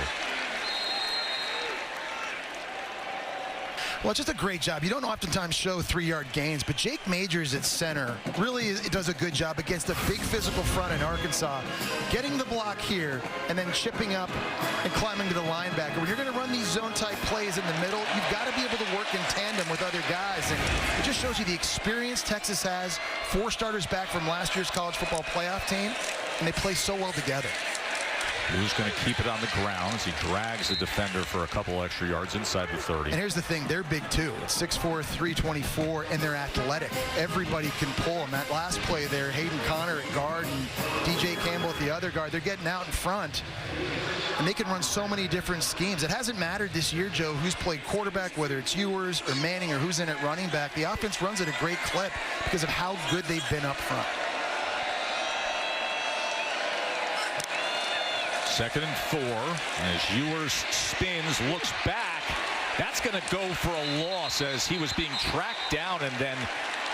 Well, just a great job. You don't oftentimes show 3-yard gains, but Jake Majors at center really does a good job against a big physical front in Arkansas, getting the block here and then chipping up and climbing to the linebacker. When you're going to run these zone-type plays in the middle, you've got to be able to work in tandem with other guys, and it just shows you the experience Texas has. 4 starters back from last year's college football playoff team, and they play so well together. Blue's going to keep it on the ground as he drags the defender for a couple extra yards inside the 30. And here's the thing, they're big too. It's 6'4", 324, and they're athletic. Everybody can pull them. That last play there, Hayden Connor at guard and DJ Campbell at the other guard, they're getting out in front. And they can run so many different schemes. It hasn't mattered this year, Joe, who's played quarterback, whether it's Ewers or Manning or who's in at running back. The offense runs at a great clip because of how good they've been up front. 2nd and 4 as Ewers spins, looks back. That's going to go for a loss as he was being tracked down, and then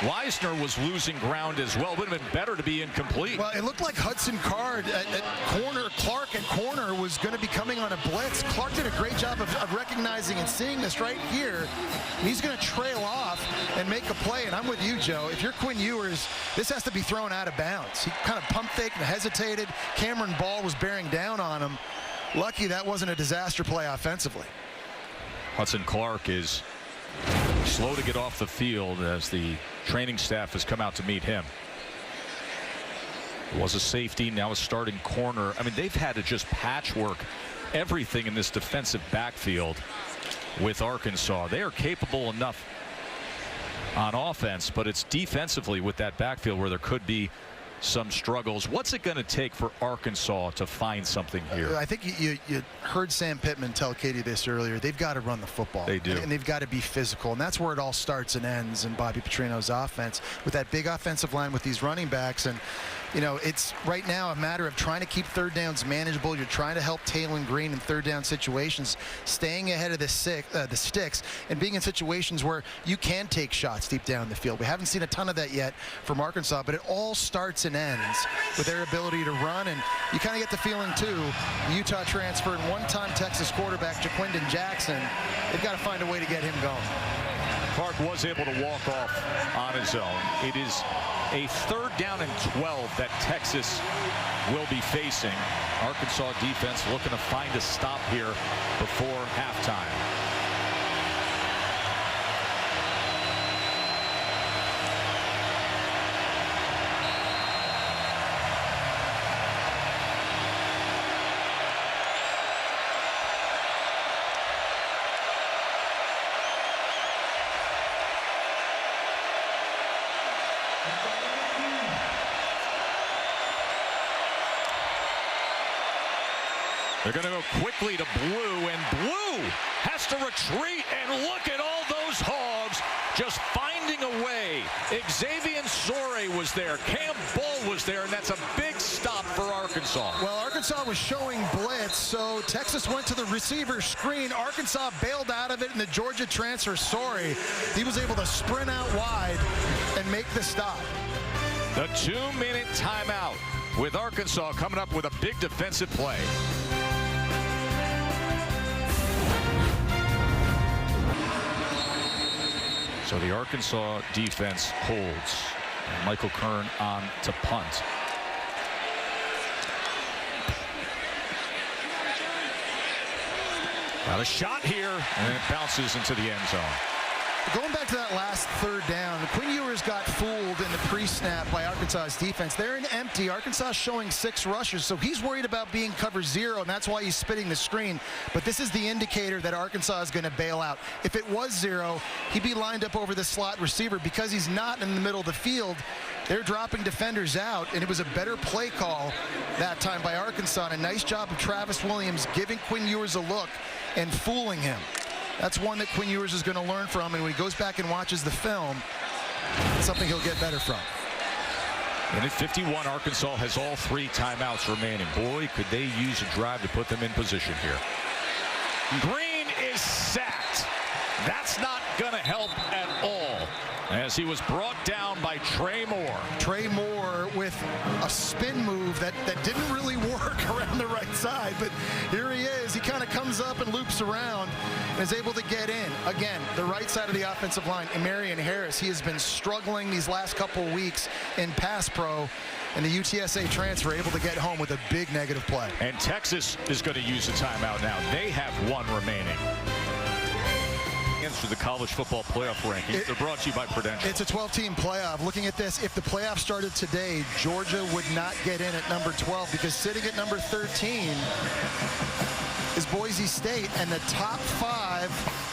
Weisner was losing ground as well. Would have been better to be incomplete. Well, it looked like Hudson Card at corner, Clark at corner was going to be coming on a blitz. Clark did a great job of recognizing and seeing this right here. And he's going to trail off and make a play. And I'm with you, Joe. If you're Quinn Ewers, this has to be thrown out of bounds. He kind of pump faked and hesitated. Cameron Ball was bearing down on him. Lucky that wasn't a disaster play offensively. Hudson Clark is slow to get off the field as the training staff has come out to meet him. It was a safety, now a starting corner. I mean, they've had to just patchwork everything in this defensive backfield with Arkansas. They are capable enough on offense, but it's defensively with that backfield where there could be some struggles. What's it going to take for Arkansas to find something here? I think you heard Sam Pittman tell Katie this earlier. They've got to run the football. They do. And they've got to be physical. And that's where it all starts and ends in Bobby Petrino's offense with that big offensive line with these running backs. And you know, it's right now a matter of trying to keep third downs manageable. You're trying to help Taylon Green in third down situations, staying ahead of the sticks, and being in situations where you can take shots deep down the field. We haven't seen a ton of that yet from Arkansas, but it all starts and ends with their ability to run. And you kind of get the feeling, too, the Utah transfer and one-time Texas quarterback Jaquindon Jackson, they've got to find a way to get him going. Clark was able to walk off on his own. It is a third down and 12 that Texas will be facing. Arkansas defense looking to find a stop here before halftime. They're going to go quickly to Blue, and Blue has to retreat, and look at all those Hogs just finding a way. Xavier Sore was there, Cam Bull was there, and that's a big stop for Arkansas. Well, Arkansas was showing blitz, so Texas went to the receiver screen. Arkansas bailed out of it, and the Georgia transfer, Sore, he was able to sprint out wide and make the stop. The 2-minute timeout with Arkansas coming up with a big defensive play. So the Arkansas defense holds. Michael Kern on to punt. Got a shot here, and it bounces into the end zone. Going back to that last third down, Quinn Ewers got fooled in the pre-snap by Arkansas's defense. They're in empty. Arkansas showing 6 rushers, so he's worried about being cover 0, and that's why he's spitting the screen. But this is the indicator that Arkansas is going to bail out. If it was 0, he'd be lined up over the slot receiver. Because he's not in the middle of the field, they're dropping defenders out, and it was a better play call that time by Arkansas. And a nice job of Travis Williams giving Quinn Ewers a look and fooling him. That's one that Quinn Ewers is going to learn from, and when he goes back and watches the film, it's something he'll get better from. And at 51, Arkansas has all 3 timeouts remaining. Boy, could they use a drive to put them in position here. Green is sacked. That's not going to help at all, as he was brought down by Trey Moore. Trey Moore with a spin move that didn't really work around the right side, but here he is. He kind of comes up and loops around and is able to get in. Again, the right side of the offensive line, Marion Harris, he has been struggling these last couple weeks in pass pro, and the UTSA transfer able to get home with a big negative play. And Texas is going to use a timeout now. They have 1 remaining. For the college football playoff rankings. They're brought to you by Prudential. It's a 12-team playoff. Looking at this, if the playoff started today, Georgia would not get in at number 12, because sitting at number 13 is Boise State, and the top 5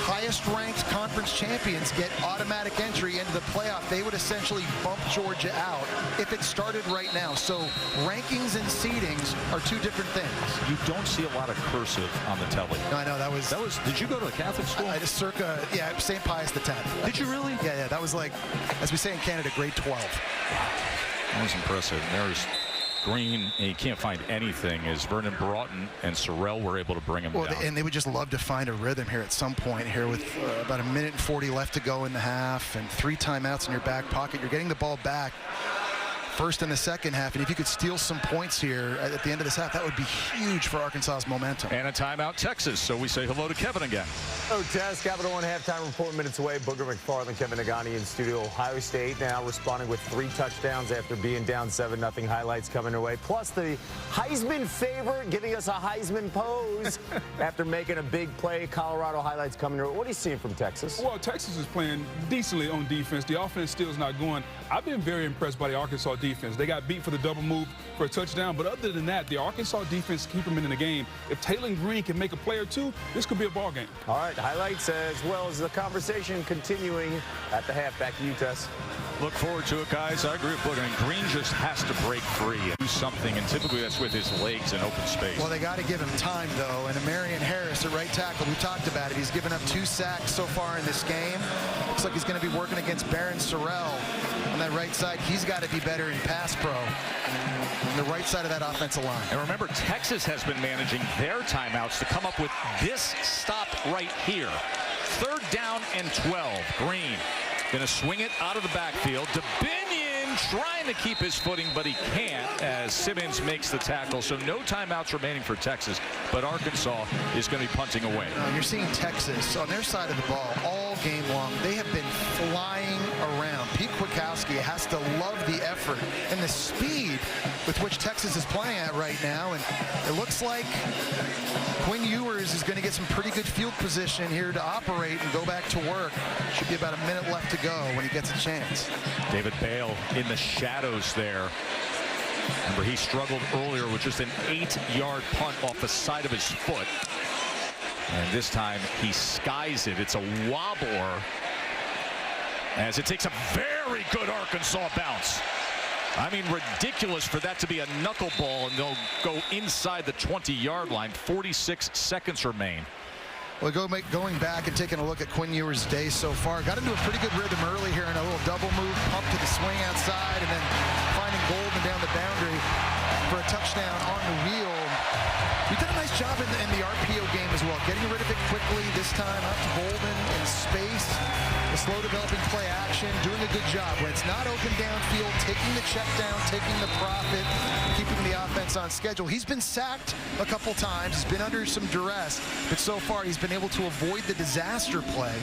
highest-ranked conference champions get automatic entry into the playoff. They would essentially bump Georgia out if it started right now. So rankings and seedings are 2 different things. You don't see a lot of cursive on the telly. No, I know that was. Did you go to a Catholic school? I just circa, yeah, St. Pius X. Did you really? Yeah, that was like, as we say in Canada, grade 12. That was impressive. There's Green, and you can't find anything, as Vernon Broughton and Sorrell were able to bring him down. And they would just love to find a rhythm here at some point here with about 1:40 left to go in the half and 3 timeouts in your back pocket. You're getting the ball back first in the second half, and if you could steal some points here at the end of this half, that would be huge for Arkansas's momentum. And a timeout, Texas. So we say hello to Kevin again. Oh, Tess, Capital One halftime report minutes away. Booger McFarland, Kevin Nagani in studio. Ohio State now responding with 3 touchdowns after being down 7-0. Highlights coming their way. Plus the Heisman favorite giving us a Heisman pose after making a big play. Colorado highlights coming their way. What are you seeing from Texas? Well, Texas is playing decently on defense. The offense still is not going. I've been very impressed by the Arkansas defense. They got beat for the double move for a touchdown, but other than that, the Arkansas defense keep them in the game. If Taylon Green can make a play or 2, this could be a ball game. All right, highlights as well as the conversation continuing at the half. Back to you, Tess. Look forward to it, guys. I agree with Booger. And Green just has to break free and do something, and typically that's with his legs in open space. Well, they got to give him time, though. And Marion Harris at right tackle, we talked about it. He's given up 2 sacks so far in this game. Looks like he's going to be working against Barron Sorrell on that right side. He's got to be better in pass pro on the right side of that offensive line. And remember, Texas has been managing their timeouts to come up with this stop right here. 3rd down and 12. Green going to swing it out of the backfield. DeBinion trying to keep his footing, but he can't as Simmons makes the tackle. So no timeouts remaining for Texas, but Arkansas is going to be punting away. You're seeing Texas on their side of the ball all game long. They have been flying around. Pete Kwiatkowski has to love the effort and the speed with which Texas is playing at right now. And it looks like Quinn Ewers is going to get some pretty good field position here to operate and go back to work. Should be about a minute left to go when he gets a chance. David Bale in the shadows there. Remember, he struggled earlier with just an 8-yard punt off the side of his foot. And this time he skies it. It's a wobbler as it takes a very good Arkansas bounce. I mean, ridiculous for that to be a knuckleball, and they'll go inside the 20-yard line. 46 seconds remain. Well, going back and taking a look at Quinn Ewers' day so far, got into a pretty good rhythm early here in a little double move, pump to the swing outside, and then finding Golden down the boundary for a touchdown on the wheel. He did a nice job in the RPO game as well, getting rid of it quickly this time out to Golden in space, the slow developing play action, doing a good job. When it's not open downfield, taking the check down, taking the profit, keeping the offense on schedule. He's been sacked a couple times. He's been under some duress, but so far he's been able to avoid the disaster play.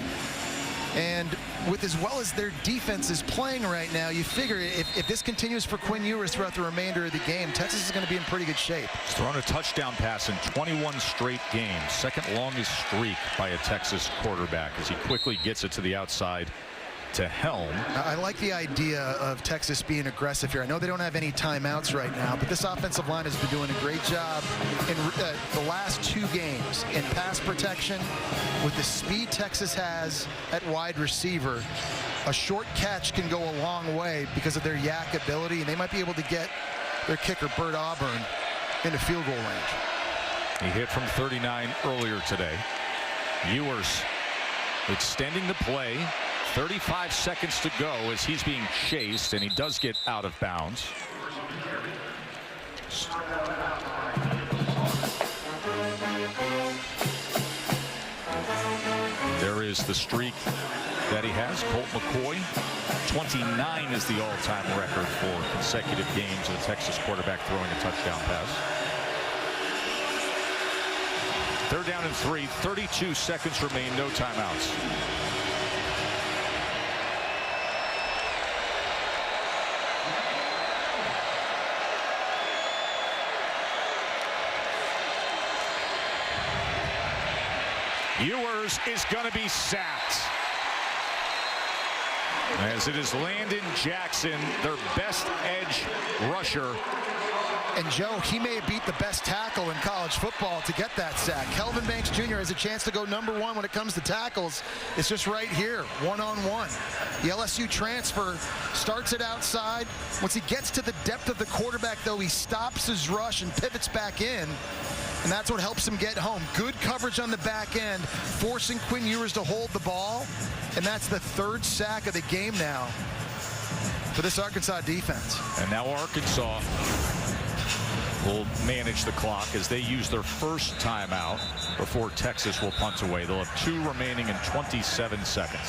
And with as well as their defense is playing right now, you figure if this continues for Quinn Ewers throughout the remainder of the game, Texas is going to be in pretty good shape. He's thrown a touchdown pass in 21 straight games. 2nd longest streak by a Texas quarterback as he quickly gets it to the outside to Helm. I like the idea of Texas being aggressive here. I know they don't have any timeouts right now, but this offensive line has been doing a great job in the last 2 games in pass protection. With the speed Texas has at wide receiver, a short catch can go a long way because of their yak ability, and they might be able to get their kicker, Bert Auburn, into field goal range. He hit from 39 earlier today. Ewers extending the play. 35 seconds to go as he's being chased, and he does get out of bounds. There is the streak that he has. Colt McCoy, 29 is the all-time record for consecutive games of a Texas quarterback throwing a touchdown pass. 3rd down and 3, 32 seconds remain, no timeouts. Ewers is going to be sacked. As it is Landon Jackson, their best edge rusher. And Joe, he may have beat the best tackle in college football to get that sack. Kelvin Banks Jr. has a chance to go #1 when it comes to tackles. It's just right here, one-on-one. The LSU transfer starts it outside. Once he gets to the depth of the quarterback, though, he stops his rush and pivots back in. And that's what helps him get home. Good coverage on the back end, forcing Quinn Ewers to hold the ball. And that's the 3rd sack of the game now for this Arkansas defense. And now Arkansas will manage the clock as they use their first timeout before Texas will punt away. They'll have 2 remaining in 27 seconds.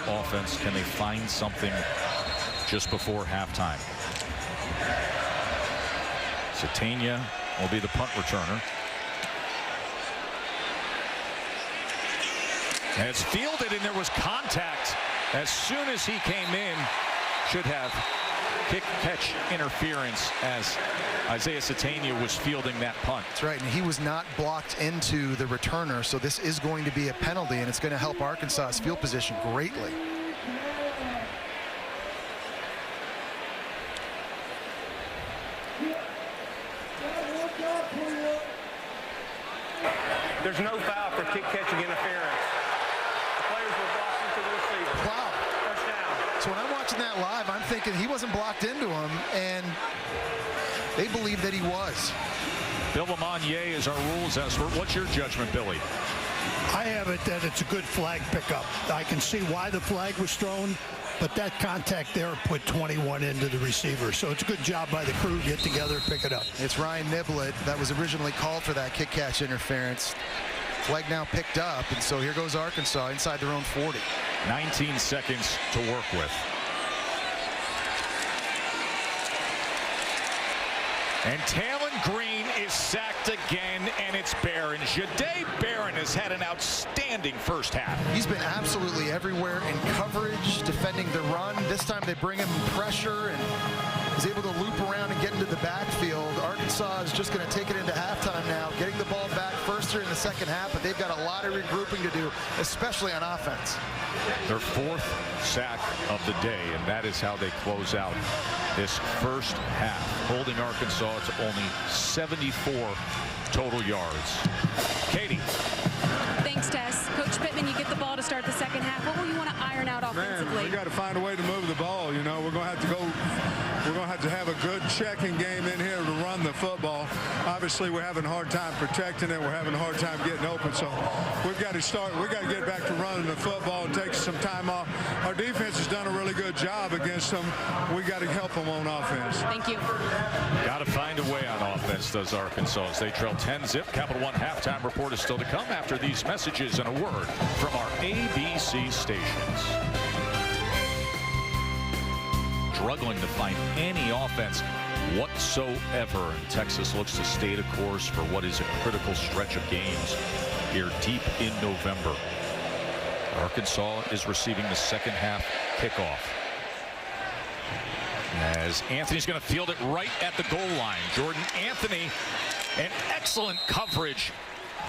Offense, can they find something just before halftime? Satania will be the punt returner. And it's fielded, and there was contact as soon as he came in. Should have kick-catch interference as Isaiah Satania was fielding that punt. That's right, and he was not blocked into the returner, so this is going to be a penalty, and it's going to help Arkansas's field position greatly. There's no foul for kick-catching interference. The players were blocked into the receiver. Wow. First down. So when I'm watching that live, I'm thinking he wasn't blocked into him, and they believe that he was. Bill Lamonier is our rules expert. What's your judgment, Billy? I have it that it's a good flag pickup. I can see why the flag was thrown, but that contact there put 21 into the receiver. So it's a good job by the crew to get together and pick it up. It's Ryan Niblett that was originally called for that kick catch interference. Flag now picked up, and so here goes Arkansas inside their own 40. 19 seconds to work with. And Talon Green is sacked again, and it's Barron. Jahdae Barron has had an outstanding first half. He's been absolutely everywhere in coverage, defending the run. This time they bring him in pressure, and he's able to loop around and get into the backfield. Arkansas is just going to take it into halftime now, getting the ball back first here in the second half, but they've got a lot of regrouping to do, especially on offense. Their fourth sack of the day, and that is how they close out this first half, holding Arkansas to only 74 total yards. Katie. Thanks, Tess. Coach Pittman, you get the ball to start the second half. What will you want to iron out offensively? Man, we got to find a way to move the ball. You know, we're going to have a good checking game in here to run the football. Obviously, we're having a hard time protecting it. We're having a hard time getting open. So we've got to get back to running the football and take some time off. Our defense has done a really good job against them. We got to help them on offense. Thank you. Got to find a way on offense, does Arkansas, as they trail 10-zip. Capital One halftime report is still to come after these messages and a word from our ABC stations. Struggling to find any offense whatsoever, and Texas looks to stay the course for what is a critical stretch of games here deep in November. Arkansas is receiving the second half kickoff, as Anthony's going to field it right at the goal line. Jordan Anthony, an excellent coverage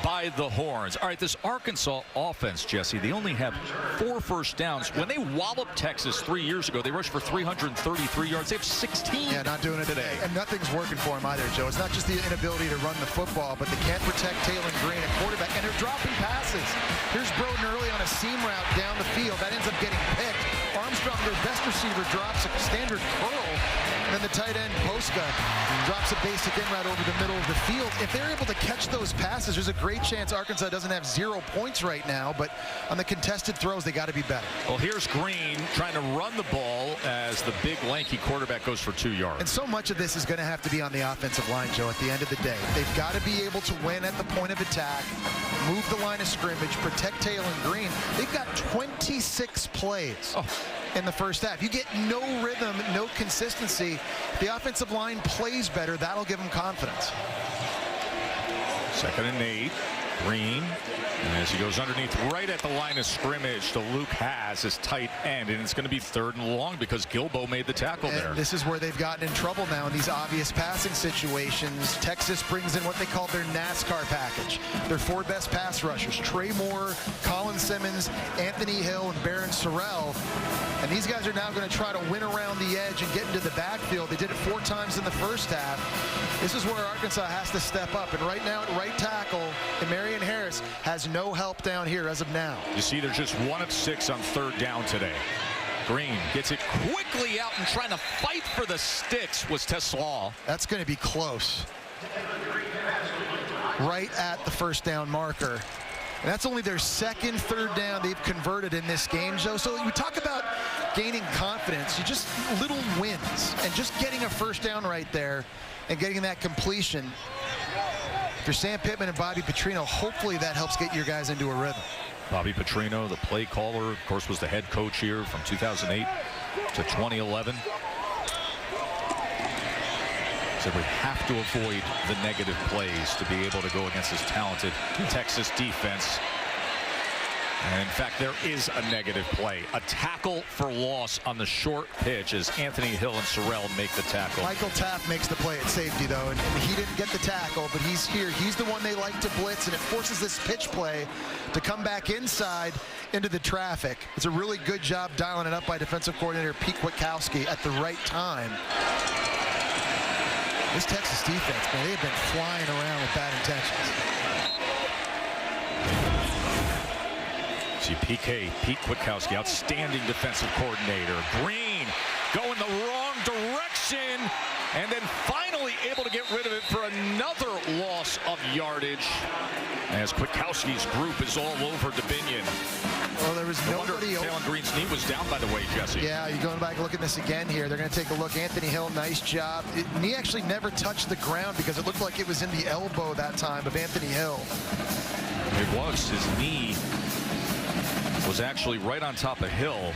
by the Horns. All right, this Arkansas offense, Jesse, they only have 4 first downs. When they walloped Texas 3 years ago, they rushed for 333 yards. They have 16 Yeah, not doing it today. And nothing's working for them either, Joe. It's not just the inability to run the football, but they can't protect Talon Green, a quarterback, and they're dropping passes. Here's Broden early on a seam route down the field. That ends up getting picked. Armstrong, their best receiver, drops a standard curl, and then the tight end, Poska, drops a basic in route over the middle of the field. If they're able to catch those passes, there's a great chance Arkansas doesn't have 0 points right now, but on the contested throws, they got to be better. Well, here's Green trying to run the ball as the big, lanky quarterback goes for 2 yards. And so much of this is going to have to be on the offensive line, Joe, at the end of the day. They've got to be able to win at the point of attack, move the line of scrimmage, protect Talon Green. They've got 26 plays in the first half. You get no rhythm, no consistency. The offensive line plays better. That'll give them confidence. 2nd and 8. Green, and as he goes underneath right at the line of scrimmage to Luke Hasz, his tight end, and it's going to be 3rd and long because Gilbo made the tackle there. This is where they've gotten in trouble now in these obvious passing situations. Texas brings in what they call their NASCAR package. Their 4 best pass rushers, Trey Moore, Colin Simmons, Anthony Hill, and Barron Sorrell. And these guys are now going to try to win around the edge and get into the backfield. They did it 4 times in the first half. This is where Arkansas has to step up. And right now at right tackle, Marion Harris has no help down here as of now. You see, they're just 1 of 6 on 3rd down today. Green gets it quickly out and trying to fight for the sticks was TeSlaa. That's going to be close. Right at the first down marker. And that's only their 2nd 3rd down they've converted in this game, Joe. So you talk about gaining confidence. You just little wins and just getting a first down right there and getting that completion. For Sam Pittman and Bobby Petrino, hopefully that helps get your guys into a rhythm. Bobby Petrino, the play caller, of course, was the head coach here from 2008 to 2011. Said we have to avoid the negative plays to be able to go against this talented Texas defense. And in fact, there is a negative play. A tackle for loss on the short pitch as Anthony Hill and Sorrell make the tackle. Michael Taft makes the play at safety, though, and he didn't get the tackle, but he's here. He's the one they like to blitz, and it forces this pitch play to come back inside into the traffic. It's a really good job dialing it up by defensive coordinator Pete Kwiatkowski at the right time. This Texas defense, man, they've been flying around with bad intentions. See Pete Kwiatkowski, outstanding defensive coordinator. Green going the wrong direction, and then finally able to get rid of it for another loss of yardage, as Kwiatkowski's group is all over Dubinion. Well, there was nobody. Taylon Green's knee was down, by the way, Jesse. Yeah, you're going back and looking at this again here. They're going to take a look. Anthony Hill, nice job. Knee actually never touched the ground because it looked like it was in the elbow that time of Anthony Hill. It was. His knee was actually right on top of Hill.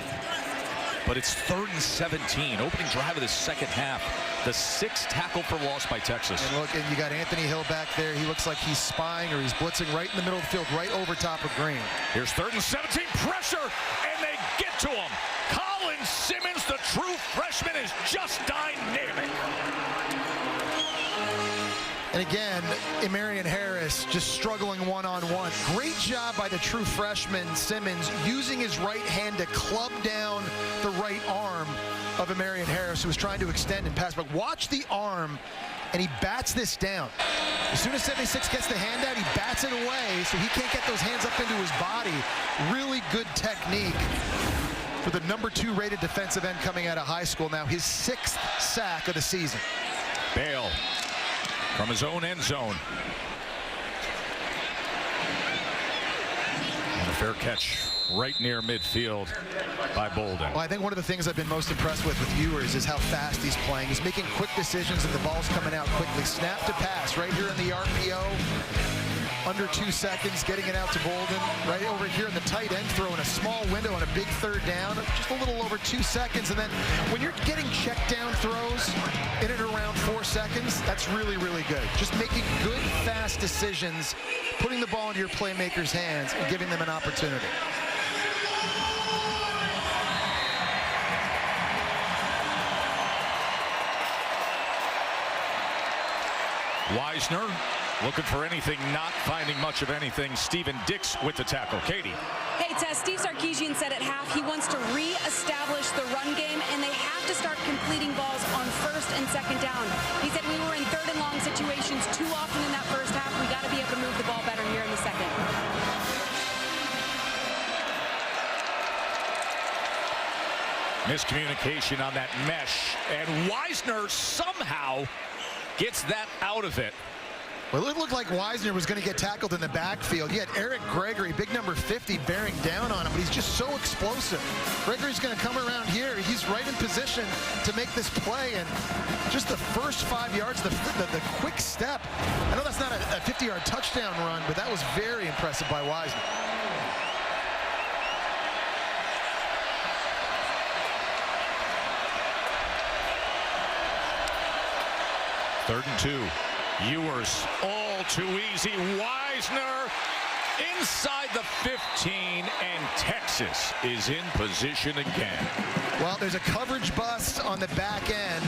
But it's 3rd and 17. Opening drive of the second half. The 6th tackle for loss by Texas. And look, and you got Anthony Hill back there. He looks like he's spying or he's blitzing right in the middle of the field, right over top of Green. Here's 3rd and 17. Pressure, and they get to him. Colin Simmons, the true freshman, is just dynamic. And again, Marion Harris just struggling one-on-one. Great job by the true freshman, Simmons, using his right hand to club down the right arm of Marion Harris, who was trying to extend and pass. But watch the arm, and he bats this down. As soon as 76 gets the hand out, he bats it away, so he can't get those hands up into his body. Really good technique for the number 2 rated defensive end coming out of high school. Now his 6th sack of the season. Bale from his own end zone. And a fair catch right near midfield by Bolden. Well, I think one of the things I've been most impressed with Ewers is how fast he's playing. He's making quick decisions and the ball's coming out quickly. Snap to pass right here in the RPO. Under 2 seconds, getting it out to Bolden. Right over here in the tight end throw in a small window on a big 3rd down. Just a little over 2 seconds. And then when you're getting check down throws in and around 4 seconds, that's really, really good. Just making good, fast decisions, putting the ball into your playmakers' hands and giving them an opportunity. Wisner looking for anything, not finding much of anything. Steven Dix with the tackle. Katie. Hey, Tess, Steve Sarkisian said at half he wants to re-establish the run game, and they have to start completing balls on 1st and 2nd down. He said we were in 3rd and long situations too often in that first half. We got to be able to move the ball better here in the second. Miscommunication on that mesh, and Wisner somehow gets that out of it. Well, it looked like Wisner was going to get tackled in the backfield. You had Eric Gregory, big number 50, bearing down on him, but he's just so explosive. Gregory's going to come around here. He's right in position to make this play, and just the first 5 yards, the quick step. I know that's not a 50-yard touchdown run, but that was very impressive by Wisner. Third and 2. Ewers, all too easy. Wisner inside the 15, and Texas is in position again. Well, there's a coverage bust on the back end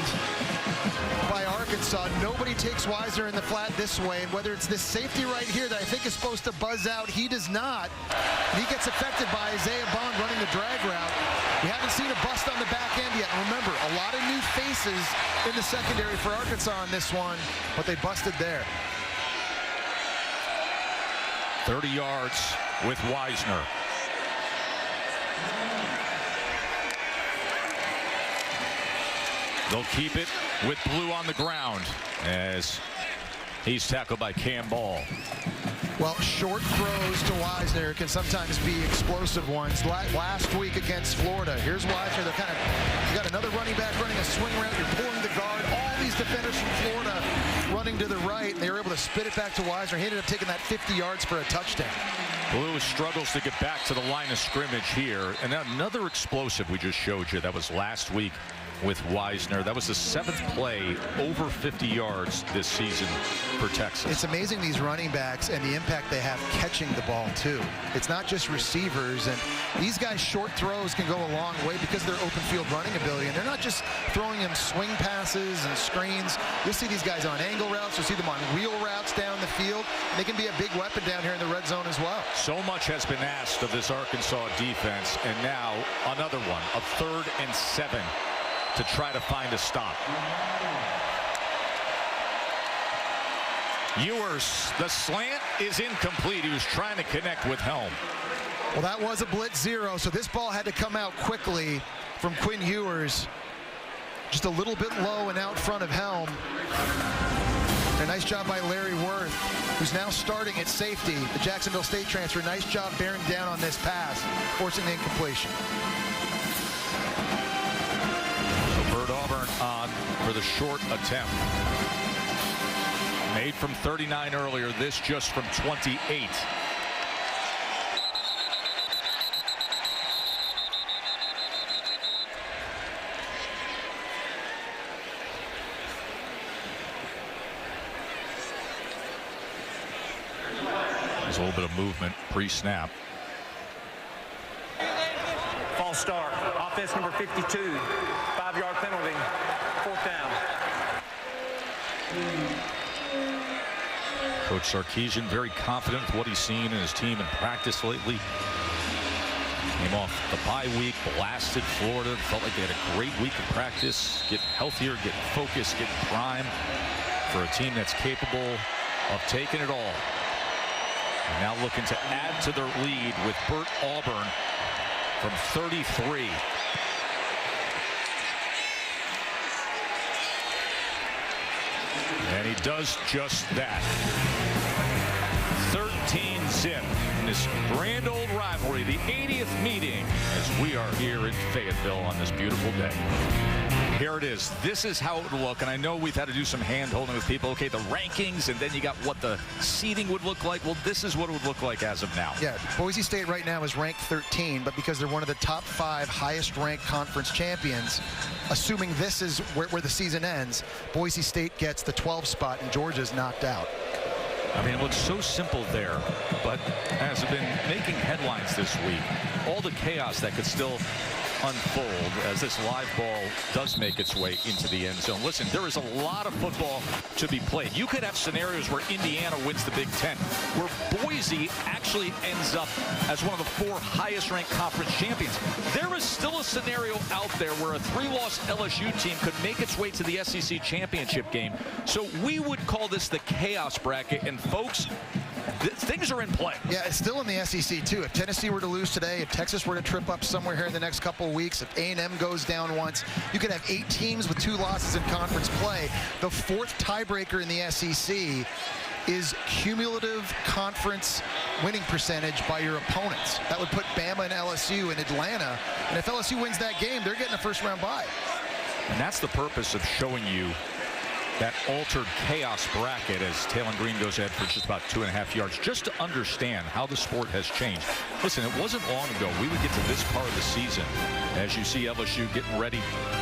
by Arkansas. Nobody takes Wisner in the flat this way, and whether it's this safety right here that I think is supposed to buzz out, he does not. He gets affected by Isaiah Bond running the drag route. We haven't seen a bust on the back end yet. Remember, a lot of new faces in the secondary for Arkansas on this one, but they busted there. 30 yards with Wisner. They'll keep it with Blue on the ground as he's tackled by Cam Ball. Well, short throws to Wisner can sometimes be explosive ones. Last week against Florida, here's Wisner. They're you got another running back running a swing route. You're pulling the guard. All these defenders from Florida running to the right. They were able to spit it back to Wisner. He ended up taking that 50 yards for a touchdown. Blue struggles to get back to the line of scrimmage here. And another explosive we just showed you. That was last week with Wisner. That was the 7th play over 50 yards this season for Texas. It's amazing, these running backs and the impact they have catching the ball too. It's not just receivers, and these guys' short throws can go a long way because of their open field running ability, and they're not just throwing them swing passes and screens. You'll see these guys on angle routes, you'll see them on wheel routes down the field. They can be a big weapon down here in the red zone as well. So much has been asked of this Arkansas defense, and now another one, a 3rd and 7 to try to find a stop. Ewers, the slant is incomplete. He was trying to connect with Helm. Well, that was a blitz 0, so this ball had to come out quickly from Quinn Ewers. just a little bit low and out front of Helm. A nice job by Larry Worth, who's now starting at safety. The Jacksonville State transfer, nice job bearing down on this pass, forcing the incompletion. So Bert Auburn on for the short attempt. Made from 39 earlier, this just from 28. There's a little bit of movement pre-snap. False start. Offense number 52. 5-yard penalty. 4th down. Coach Sarkisian very confident with what he's seen in his team in practice lately. Came off the bye week, blasted Florida. Felt like they had a great week of practice. Getting healthier, getting focused, getting prime for a team that's capable of taking it all. And now looking to add to their lead with Bert Auburn from 33. And he does just that. 13-zip in this grand old rivalry, the 80th meeting, as we are here in Fayetteville on this beautiful day. Here it is. This is how it would look, and I know we've had to do some hand-holding with people. Okay, the rankings, and then you got what the seating would look like. Well, this is what it would look like as of now. Yeah, Boise State right now is ranked 13, but because they're one of the top 5 highest-ranked conference champions, assuming this is where the season ends, Boise State gets the 12th spot, and Georgia's knocked out. I mean, it looks so simple there, but has been making headlines this week. All the chaos that could still unfold as this live ball does make its way into the end zone. Listen, there is a lot of football to be played. You could have scenarios where Indiana wins the Big Ten, where Boise actually ends up as one of the 4 highest-ranked conference champions. There is still a scenario out there where a 3-loss LSU team could make its way to the SEC championship game. So we would call this the chaos bracket, and folks, things are in play. Yeah, it's still in the SEC, too. If Tennessee were to lose today, if Texas were to trip up somewhere here in the next couple of weeks, if A&M goes down once, you could have 8 teams with 2 losses in conference play. The 4th tiebreaker in the SEC is cumulative conference winning percentage by your opponents. That would put Bama and LSU in Atlanta. And if LSU wins that game, they're getting a first-round bye. And that's the purpose of showing you that altered chaos bracket as Taylon Green goes ahead for just about 2.5 yards, just to understand how the sport has changed. Listen, it wasn't long ago we would get to this part of the season as you see LSU getting ready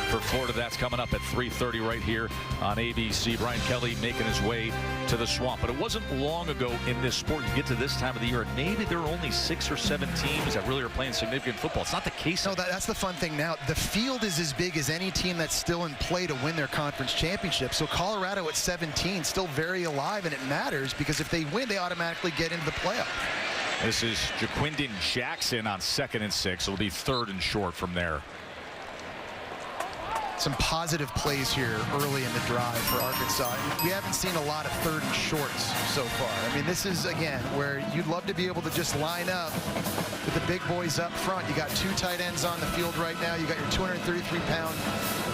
for Florida. That's coming up at 3:30 right here on ABC. Brian Kelly making his way to the Swamp. But it wasn't long ago in this sport you get to this time of the year and maybe there are only 6 or 7 teams that really are playing significant football. It's not the case. No, that's the fun thing now. The field is as big as any team that's still in play to win their conference championship. So Colorado at 17 still very alive, and it matters because if they win, they automatically get into the playoff. This is Jaquindon Jackson on 2nd and 6. It'll be 3rd and short from there. Some positive plays here early in the drive for Arkansas. We haven't seen a lot of 3rd and shorts so far. I mean, this is, again, where you'd love to be able to just line up with the big boys up front. You got 2 tight ends on the field right now. You got your 233-pound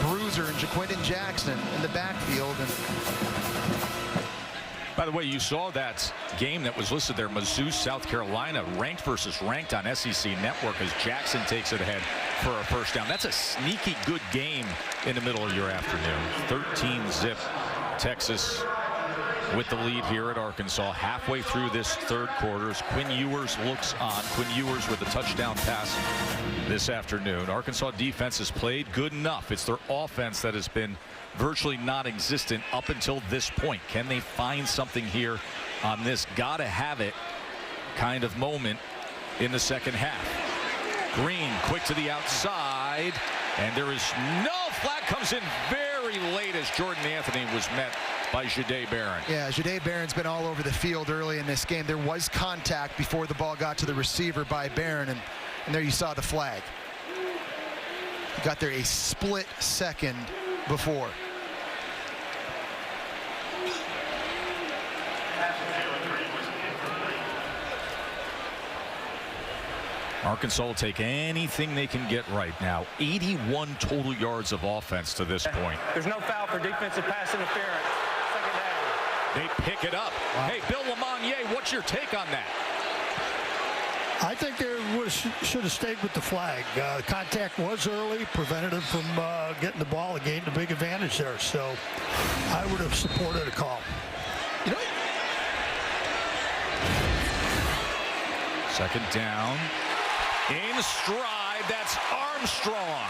bruiser and Jaquindon Jackson in the backfield. And by the way, you saw that game that was listed there, Mizzou, South Carolina, ranked versus ranked on SEC Network as Jackson takes it ahead for a first down. That's a sneaky good game in the middle of your afternoon. 13-zip Texas with the lead here at Arkansas. Halfway through this 3rd quarter as Quinn Ewers looks on. Quinn Ewers with a touchdown pass this afternoon. Arkansas defense has played good enough. It's their offense that has been virtually non-existent up until this point. Can they find something here on this gotta have it kind of moment in the 2nd half? Green quick to the outside, and there is no flag. Comes in very late as Jordan Anthony was met by Jahdae Barron. Yeah, Jahdae Barron's been all over the field early in this game. There was contact before the ball got to the receiver by Barron, and there you saw the flag. He got there a split second before. Arkansas will take anything they can get right now. 81 total yards of offense to this point. There's no foul for defensive pass interference. Second down. They pick it up. Wow. Hey, Bill Lamonier, what's your take on that? I think they should have stayed with the flag. Contact was early, prevented him from getting the ball and gained a big advantage there. So I would have supported a call. You know, second down. In stride, that's Armstrong.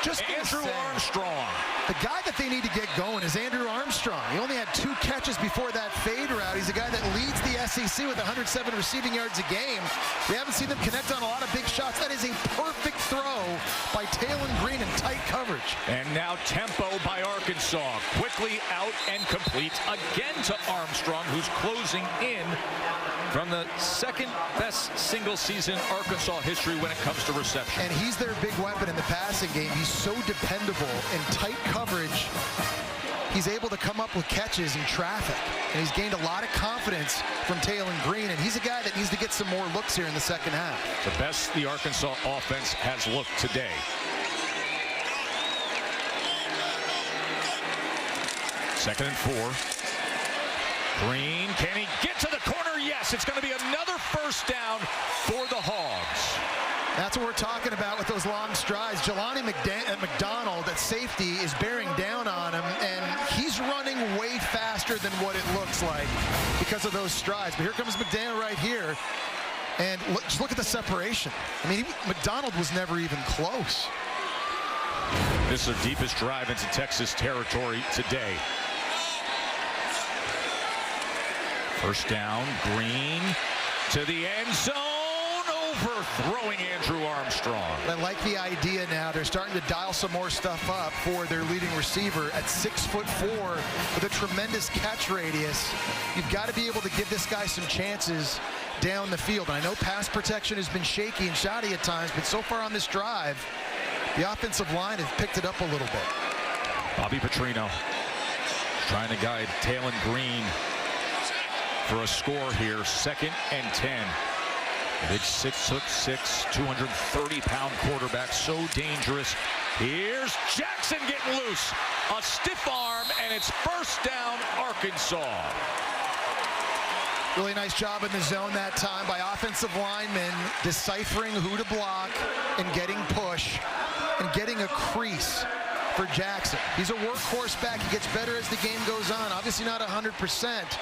Just Andrew Armstrong. The guy that they need to get going is Andrew Armstrong. He only had 2 catches before that fade route. He's a guy that leads the SEC with 107 receiving yards a game. We haven't seen them connect on a lot of big shots. That is a perfect throw by Taylon Green in tight coverage. And now tempo by Arkansas. Quickly out and complete again to Armstrong, who's closing in from the second best single season Arkansas history when it comes to reception. And he's their big weapon in the passing game. He's so dependable in tight coverage. He's able to come up with catches in traffic. And he's gained a lot of confidence from Taylon Green. And he's a guy that needs to get some more looks here in the second half. The best the Arkansas offense has looked today. Second and 4. Green, can he get to the corner? Yes, it's going to be another first down for the Hogs. That's what we're talking about with those long strides. Jelani McDonald at safety is bearing down on him, and he's running way faster than what it looks like because of those strides. But here comes McDaniel right here, and just look at the separation. I mean, McDonald was never even close. This is their deepest drive into Texas territory today. First down, Green to the end zone, overthrowing Andrew Armstrong. I like the idea now. They're starting to dial some more stuff up for their leading receiver at 6'4" with a tremendous catch radius. You've got to be able to give this guy some chances down the field. And I know pass protection has been shaky and shoddy at times, but so far on this drive, the offensive line has picked it up a little bit. Bobby Petrino trying to guide Taylon Green for a score here. 2nd and 10. Big 6'6", 230-pound quarterback, so dangerous. Here's Jackson getting loose. A stiff arm, and it's first down, Arkansas. Really nice job in the zone that time by offensive linemen, deciphering who to block and getting push and getting a crease for Jackson. He's a workhorse back. He gets better as the game goes on. Obviously not 100%.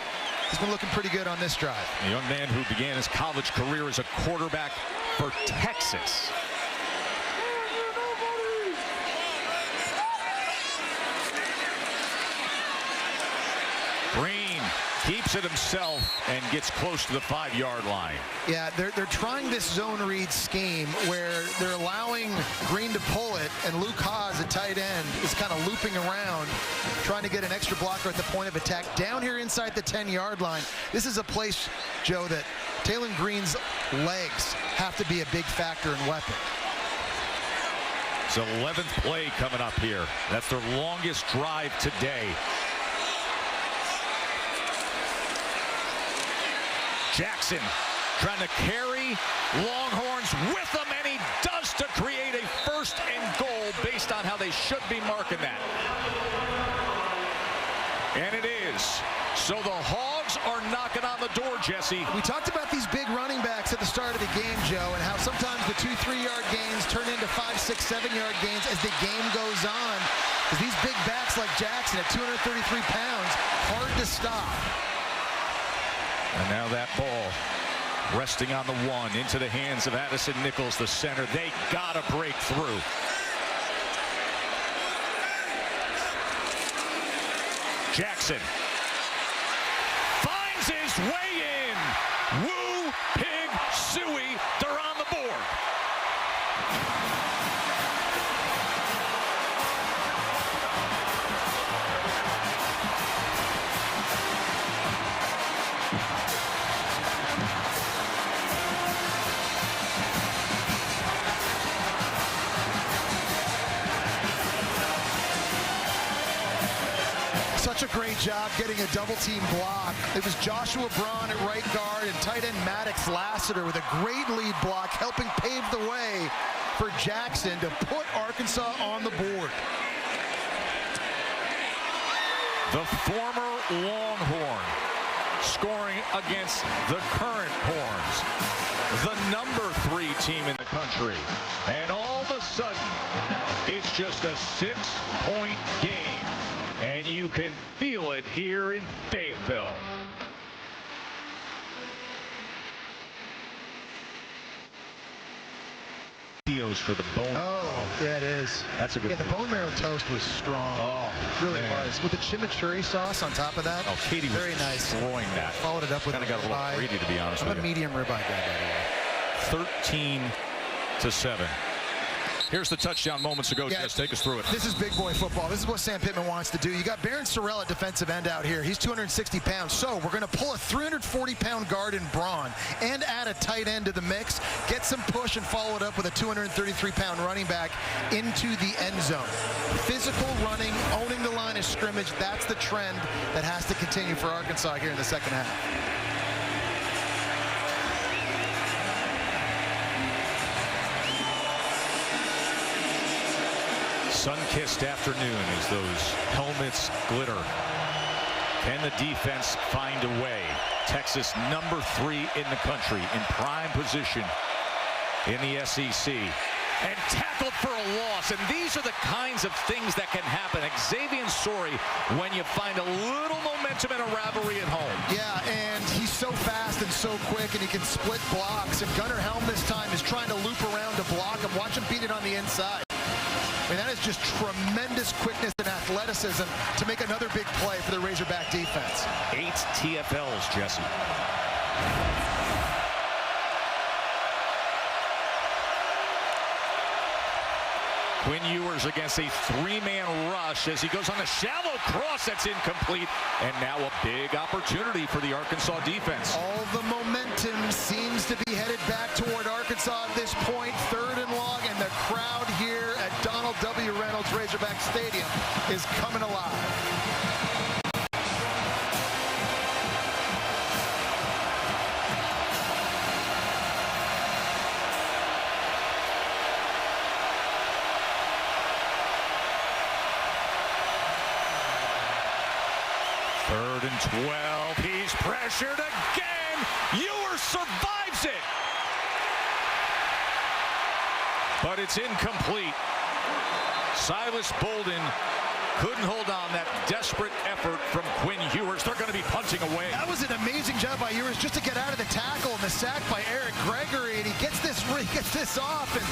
He's been looking pretty good on this drive. A young man who began his college career as a quarterback for Texas. Green keeps it himself and gets close to the 5-yard line. Yeah, they're trying this zone read scheme where they're allowing Green to pull it, and Luke Haas, at tight end, is kind of looping around, trying to get an extra blocker at the point of attack. Down here inside the 10-yard line, this is a place, Joe, that Taylon Green's legs have to be a big factor and weapon. It's 11th play coming up here. That's their longest drive today. Jackson trying to carry Longhorns with him, and he does, to create a 1st and goal based on how they should be marking that. And it is. So the Hogs are knocking on the door, Jesse. We talked about these big running backs at the start of the game, Joe, and how sometimes the 2-3-yard gains turn into 5, 6, 7-yard gains as the game goes on. Because these big backs like Jackson at 233 pounds, hard to stop. And now that ball resting on the 1 into the hands of Addison Nichols, the center. They gotta break through. Jackson finds his way in. Woo Pig Suey, they're on the board. Such a great job getting a double-team block. It was Joshua Braun at right guard and tight end Maddox Lassiter with a great lead block, helping pave the way for Jackson to put Arkansas on the board. The former Longhorn scoring against the current Horns, the number 3 team in the country. And all of a sudden, it's just a 6-point game. And you can feel it here in Fayetteville. For the bone. Oh, yeah, it is. That's a good the bone marrow toast was strong. Oh, really was. With the chimichurri sauce on top of that. Oh, Katie was very nice. destroying that. Followed it up with kind of got a little greedy, to be honest with you. I'm a medium ribeye guy, by the way. 13-7. Here's the touchdown moments ago. Yeah, Jess, take us through it. This is big boy football. This is what Sam Pittman wants to do. You got Barron Sorrell at defensive end out here. He's 260 pounds. So we're going to pull a 340-pound guard in Braun and add a tight end to the mix, get some push, and follow it up with a 233-pound running back into the end zone. Physical running, owning the line of scrimmage, that's the trend that has to continue for Arkansas here in the second half. Sun-kissed afternoon as those helmets glitter. Can the defense find a way? Texas number 3 in the country in prime position in the SEC. And tackled for a loss. And these are the kinds of things that can happen. Xavier Sorey, when you find a little momentum in a rivalry at home. Yeah, and he's so fast and so quick, and he can split blocks. And Gunnar Helm this time is trying to loop around to block him. Watch him beat it on the inside. I mean, that is just tremendous quickness and athleticism to make another big play for the Razorback defense. 8 TFLs, Jesse. Quinn Ewers against a 3-man rush as he goes on a shallow cross that's incomplete. And now a big opportunity for the Arkansas defense. All the momentum seems to be headed back toward Arkansas at this point. 3rd and long, and the crowd here at Donald W. Reynolds Razorback Stadium is coming alive. Third and 12. He's pressured again. Ewers survives it. But it's incomplete. Silas Bolden couldn't hold on. That desperate effort from Quinn Ewers. They're going to be punching away. That was an amazing job by Ewers just to get out of the tackle, and the sack by Eric Gregory, and he gets this off, and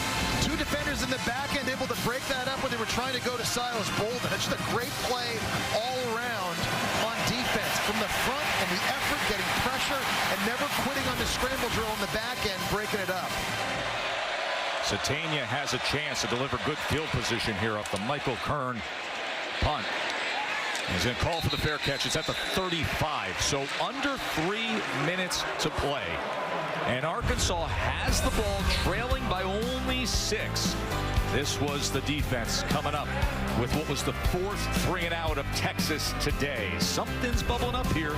2 defenders in the back end able to break that up when they were trying to go to Silas Bolden. It's just a great play all around on defense, from the front and the effort, getting pressure, and never quitting on the scramble drill in the back end, breaking it up. Satania has a chance to deliver good field position here off the Michael Kern punt. He's going to call for the fair catch. It's at the 35, so under 3 minutes to play. And Arkansas has the ball, trailing by only 6. This was the defense coming up with what was the 4th 3-and-out of Texas today. Something's bubbling up here.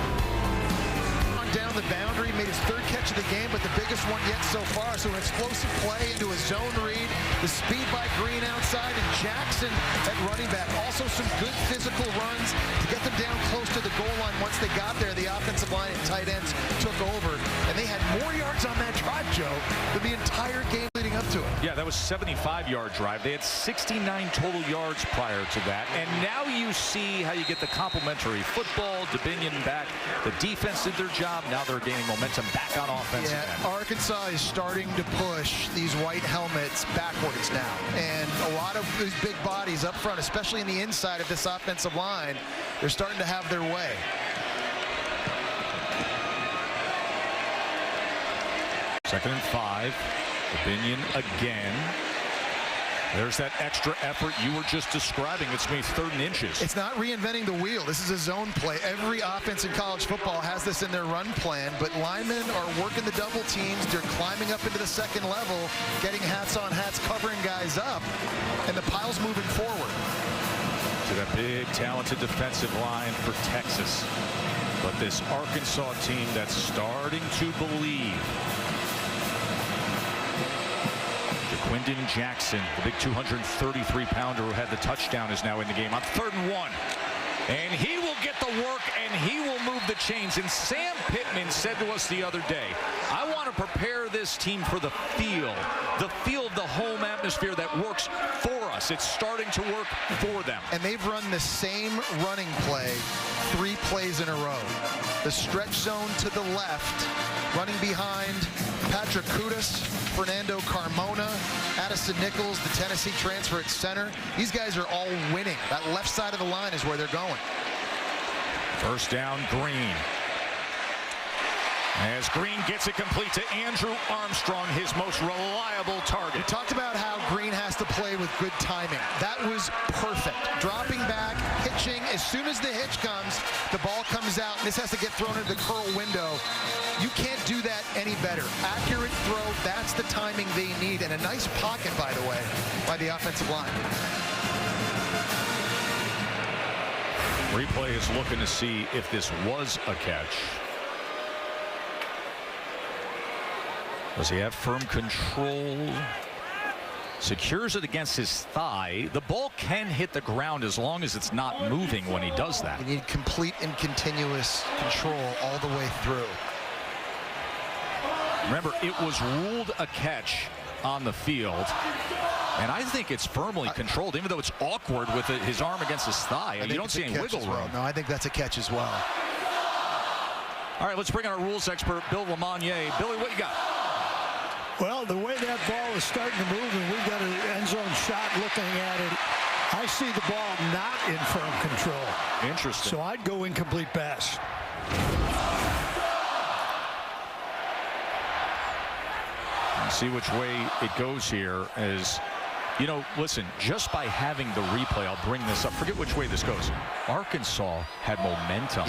Down the boundary, made his 3rd catch of the game, but the biggest one yet so far. So an explosive play into a zone read, the speed by Green outside, and Jackson at running back. Also some good physical runs to get them down close to the goal line. Once they got there, the offensive line and tight ends took over, and they had more yards on that drive, Joe, than the entire game leading up to it. Yeah, that was a 75-yard drive. They had 69 total yards prior to that, and now you see how you get the complementary football. Dubinion back. The defense did their job. Now they're gaining momentum back on offense. Yeah, Arkansas is starting to push these white helmets backwards now. And a lot of these big bodies up front, especially in the inside of this offensive line, they're starting to have their way. Second and 5. Dubinion again. There's that extra effort you were just describing. It's made 3rd and inches. It's not reinventing the wheel. This is a zone play. Every offense in college football has this in their run plan, but linemen are working the double teams. They're climbing up into the 2nd level, getting hats on hats, covering guys up, and the pile's moving forward. to that big, talented defensive line for Texas. But this Arkansas team that's starting to believe. Jaquindon Jackson, the big 233-pounder who had the touchdown, is now in the game on 3rd and 1. And he will get the work, and he will move the chains. And Sam Pittman said to us the other day, I want to prepare this team for the feel of the home atmosphere that works for us. It's starting to work for them. And they've run the same running play 3 plays in a row. The stretch zone to the left, running behind Patrick Kutas, Fernando Carmona, Addison Nichols, the Tennessee transfer at center. These guys are all winning. That left side of the line is where they're going. First down, Green. As Green gets it complete to Andrew Armstrong, his most reliable target. We talked about how Green has to play with good timing. That was perfect. Dropping back, hitching. As soon as the hitch comes, the ball comes out, and this has to get thrown into the curl window. You can't do that any better. Accurate throw, that's the timing they need. And a nice pocket, by the way, by the offensive line. Replay is looking to see if this was a catch. Does he have firm control? Secures it against his thigh. The ball can hit the ground as long as it's not moving when he does that. You need complete and continuous control all the way through. Remember, it was ruled a catch on the field. And I think it's firmly controlled, even though it's awkward with his arm against his thigh. You don't see any wiggle room. No, I think that's a catch as well. All right, let's bring in our rules expert, Bill LeMonnier. Billy, what you got? Well, the way that ball is starting to move, and we've got an end zone shot looking at it, I see the ball not in firm control. Interesting. So I'd go incomplete pass. See which way it goes here. As you know, listen, just by having the replay, I'll bring this up. Forget which way this goes. Arkansas had momentum,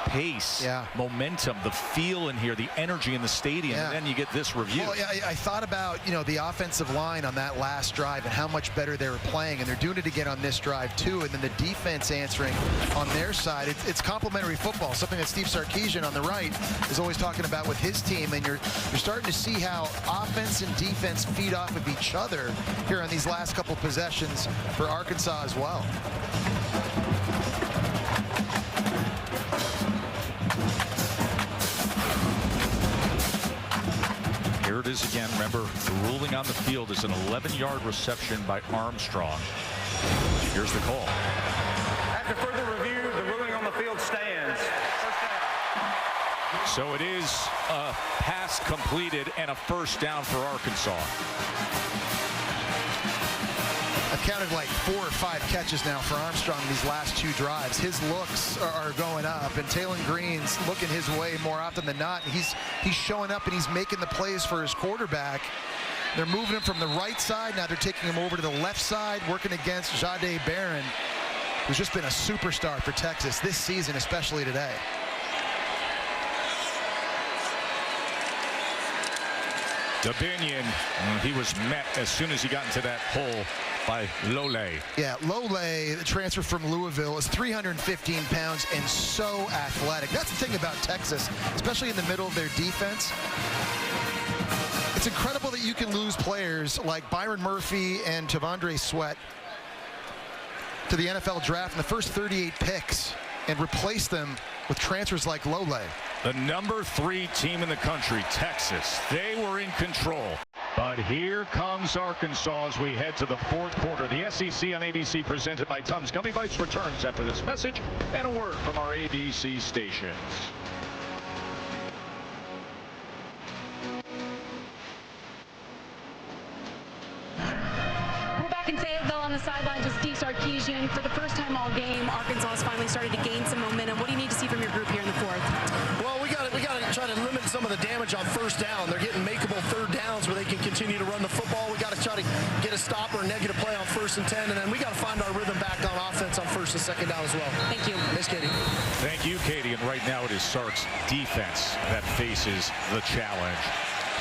pace, momentum, the feel in here, the energy in the stadium, and then you get this review. Well, I thought about, the offensive line on that last drive and how much better they were playing, and they're doing it again on this drive too, and then the defense answering on their side. It's complementary football, something that Steve Sarkisian on the right is always talking about with his team, and you're starting to see how offense and defense feed off of each other here on these last couple possessions for Arkansas as well. Here it is again. Remember, the ruling on the field is an 11-yard reception by Armstrong. Here's the call. After further review, the ruling on the field stands. First down. So it is a pass completed and a first down for Arkansas. I've counted like 4 or 5 catches now for Armstrong in these last 2 drives. His looks are going up, and Taylon Green's looking his way more often than not. He's showing up, and he's making the plays for his quarterback. They're moving him from the right side. Now they're taking him over to the left side, working against Jahdae Barron, who's just been a superstar for Texas this season, especially today. Dabinion, he was met as soon as he got into that hole by Lole. Yeah, Lole, the transfer from Louisville, is 315 pounds and so athletic. That's the thing about Texas, especially in the middle of their defense. It's incredible that you can lose players like Byron Murphy and T'Vondre Sweat to the NFL draft in the first 38 picks and replace them with transfers like Lole. The number 3 team in the country, Texas. They were in control. But here comes Arkansas as we head to the 4th quarter. The SEC on ABC presented by Tums Gummy Bites returns after this message and a word from our ABC stations. We're back in Fayetteville on the sidelines with Steve Sarkisian. For the first time all game, Arkansas has finally started to gain some momentum. What do you need to see from your group here in the 4th? Well, we got to try to limit some of the damage on first down. They're getting makeable 3rd downs where they can continue to run the football. We got to try to get a stop or a negative play on 1st and 10, and then we got to find our rhythm back on offense on 1st and 2nd down as well. Thank you. Thanks, Katie. Thank you, Katie. And right now it is Sark's defense that faces the challenge.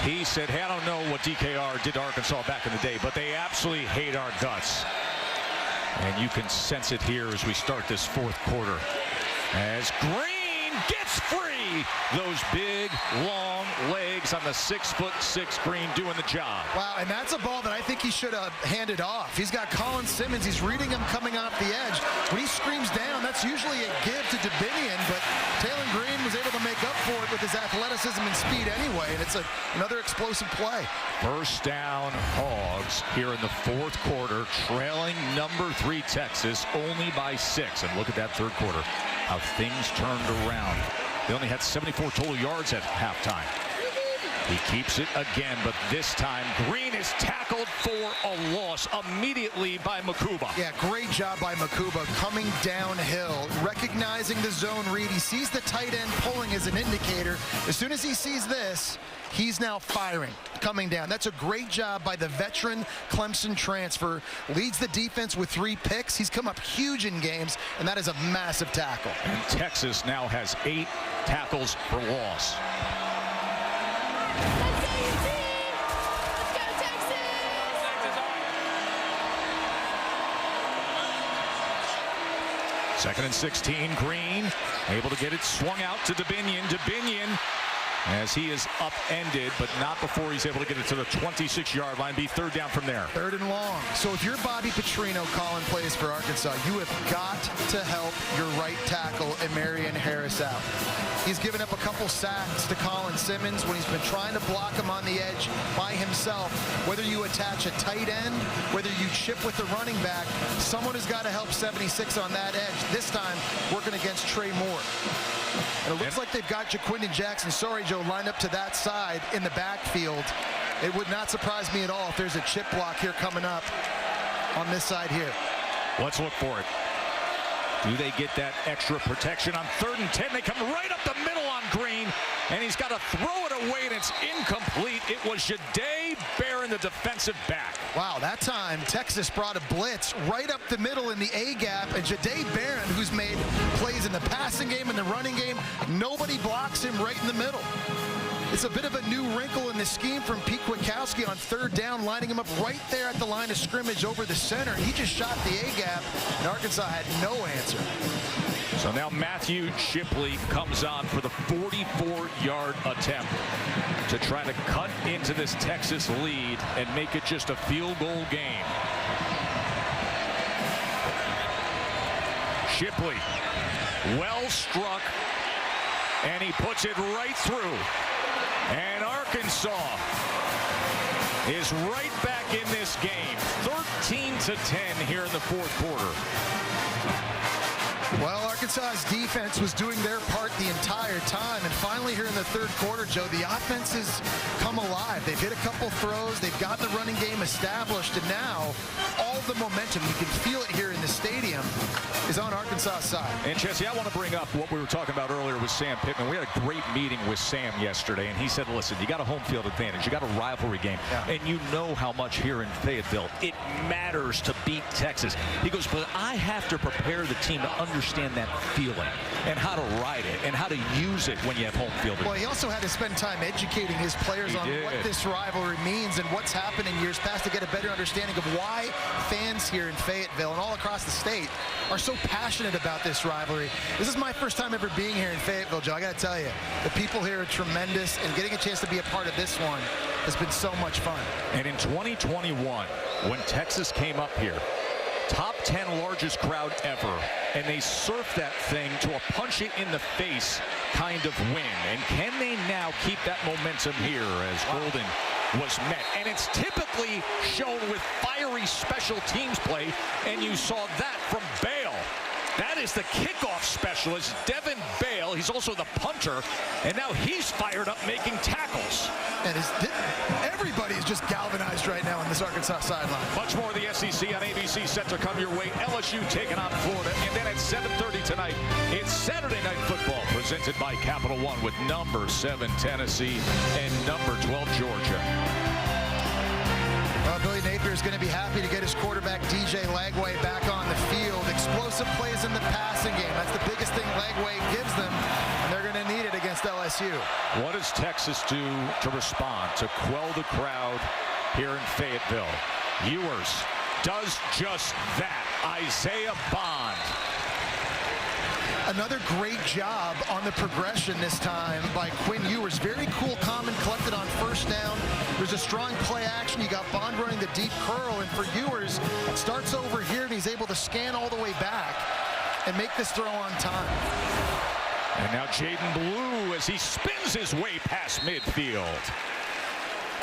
He said, hey, I don't know what DKR did to Arkansas back in the day, but they absolutely hate our guts. And you can sense it here as we start this fourth quarter. As Green gets free. Those big, long legs on the 6'6" Green doing the job. Wow, and that's a ball that I think he should have handed off. He's got Colin Simmons. He's reading him coming off the edge. When he screams down, that's usually a give to Dubinion, but Taylen Green was able to make up for it with his athleticism and speed anyway, and it's another explosive play. First down, Hogs here in the fourth quarter, trailing number 3 Texas only by 6. And look at that third quarter, how things turned around. They only had 74 total yards at halftime. He keeps it again, but this time Green is tackled for a loss immediately by Makuba. Yeah, great job by Makuba coming downhill, recognizing the zone read. He sees the tight end pulling as an indicator. As soon as he sees this, he's now firing, coming down. That's a great job by the veteran Clemson transfer. Leads the defense with 3 picks. He's come up huge in games, and that is a massive tackle. And Texas now has 8 tackles for loss. Second and 16, Green able to get it swung out to Dubinion. Dubinion, as he is upended, but not before he's able to get it to the 26-yard line. Be third down from there. Third and long. So if you're Bobby Petrino calling plays for Arkansas, you have got to help your right tackle and Marion Harris out. He's given up a couple sacks to Colin Simmons when he's been trying to block him on the edge by himself. Whether you attach a tight end, whether you chip with the running back, someone has got to help 76 on that edge. This time, working against Trey Moore. And it looks like they've got Jaquindon Jackson, sorry Joe, lined up to that side in the backfield. It would not surprise me at all if there's a chip block here coming up on this side here. Let's look for it. Do they get that extra protection on 3rd and 10? They come right up the middle on Green, and he's got to throw it away, and it's incomplete. It was Jahdae Barron, the defensive back. Wow, that time Texas brought a blitz right up the middle in the A-gap, and Jahdae Barron, who's made plays in the passing game and the running game, nobody blocks him right in the middle. It's a bit of a new wrinkle in the scheme from Pete Kwiatkowski on 3rd down, lining him up right there at the line of scrimmage over the center. He just shot the A-gap, and Arkansas had no answer. So now Matthew Shipley comes on for the 44-yard attempt to try to cut into this Texas lead and make it just a field goal game. Shipley, well struck, and he puts it right through. And Arkansas is right back in this game, 13-10 here in the fourth quarter. Well, Arkansas's defense was doing their part the entire time, and finally here in the third quarter, Joe, the offense has come alive. They've hit a couple throws, they've got the running game established, and now all the momentum, you can feel it here in the stadium, is on Arkansas' side. And Jesse, I want to bring up what we were talking about earlier with Sam Pittman. We had a great meeting with Sam yesterday, and he said, listen, you got a home field advantage, you got a rivalry game, and you know how much here in Fayetteville it matters to beat Texas. He goes, but I have to prepare the team to understand that feeling and how to ride it and how to use it when you have home field. Well, he also had to spend time educating his players on what this rivalry means and what's happened in years past to get a better understanding of why fans here in Fayetteville and all across the state are so passionate about this rivalry. This is my first time ever being here in Fayetteville, Joe. I got to tell you, the people here are tremendous, and getting a chance to be a part of this one has been so much fun. And in 2021, when Texas came up here, top 10 largest crowd ever, and they surfed that thing to a punch it in the face kind of win. And can they now keep that momentum here as Golden was met? And it's typically shown with fiery special teams play, and you saw that from Bale. That is the kickoff specialist, Devin Bale. He's also the punter, and now he's fired up making tackles. And everybody is just galvanized right now on this Arkansas sideline. Much more of the SEC on ABC set to come your way. LSU taking on Florida, and then at 7:30 tonight, it's Saturday Night Football presented by Capital One with number 7 Tennessee and number 12 Georgia. Well, Billy Napier is going to be happy to get his quarterback DJ Lagway back on the field. Explosive plays in the passing game. That's the biggest thing Lagway gives them, and they're going to need it against LSU. What does Texas do to respond, to quell the crowd here in Fayetteville? Ewers does just that. Isaiah Bond. Another great job on the progression this time by Quinn Ewers. Very cool, calm, and collected on first down. There's a strong play action. You got Bond running the deep curl, and for Ewers, it starts over here, and he's able to scan all the way back and make this throw on time. And now Jaden Blue as he spins his way past midfield.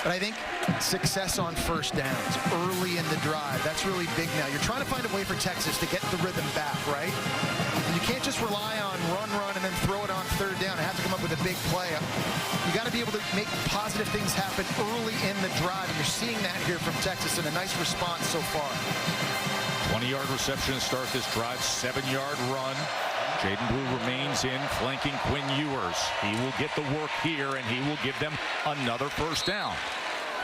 But I think success on first downs early in the drive, that's really big now. You're trying to find a way for Texas to get the rhythm back, right? And you can't just rely on run, and then throw it on third down. You have to come up with a big play. You got to be able to make positive things happen early in the drive, and you're seeing that here from Texas in a nice response so far. 20-yard reception to start this drive, 7-yard run. Jaden Blue remains in, flanking Quinn Ewers. He will get the work here, and he will give them another first down.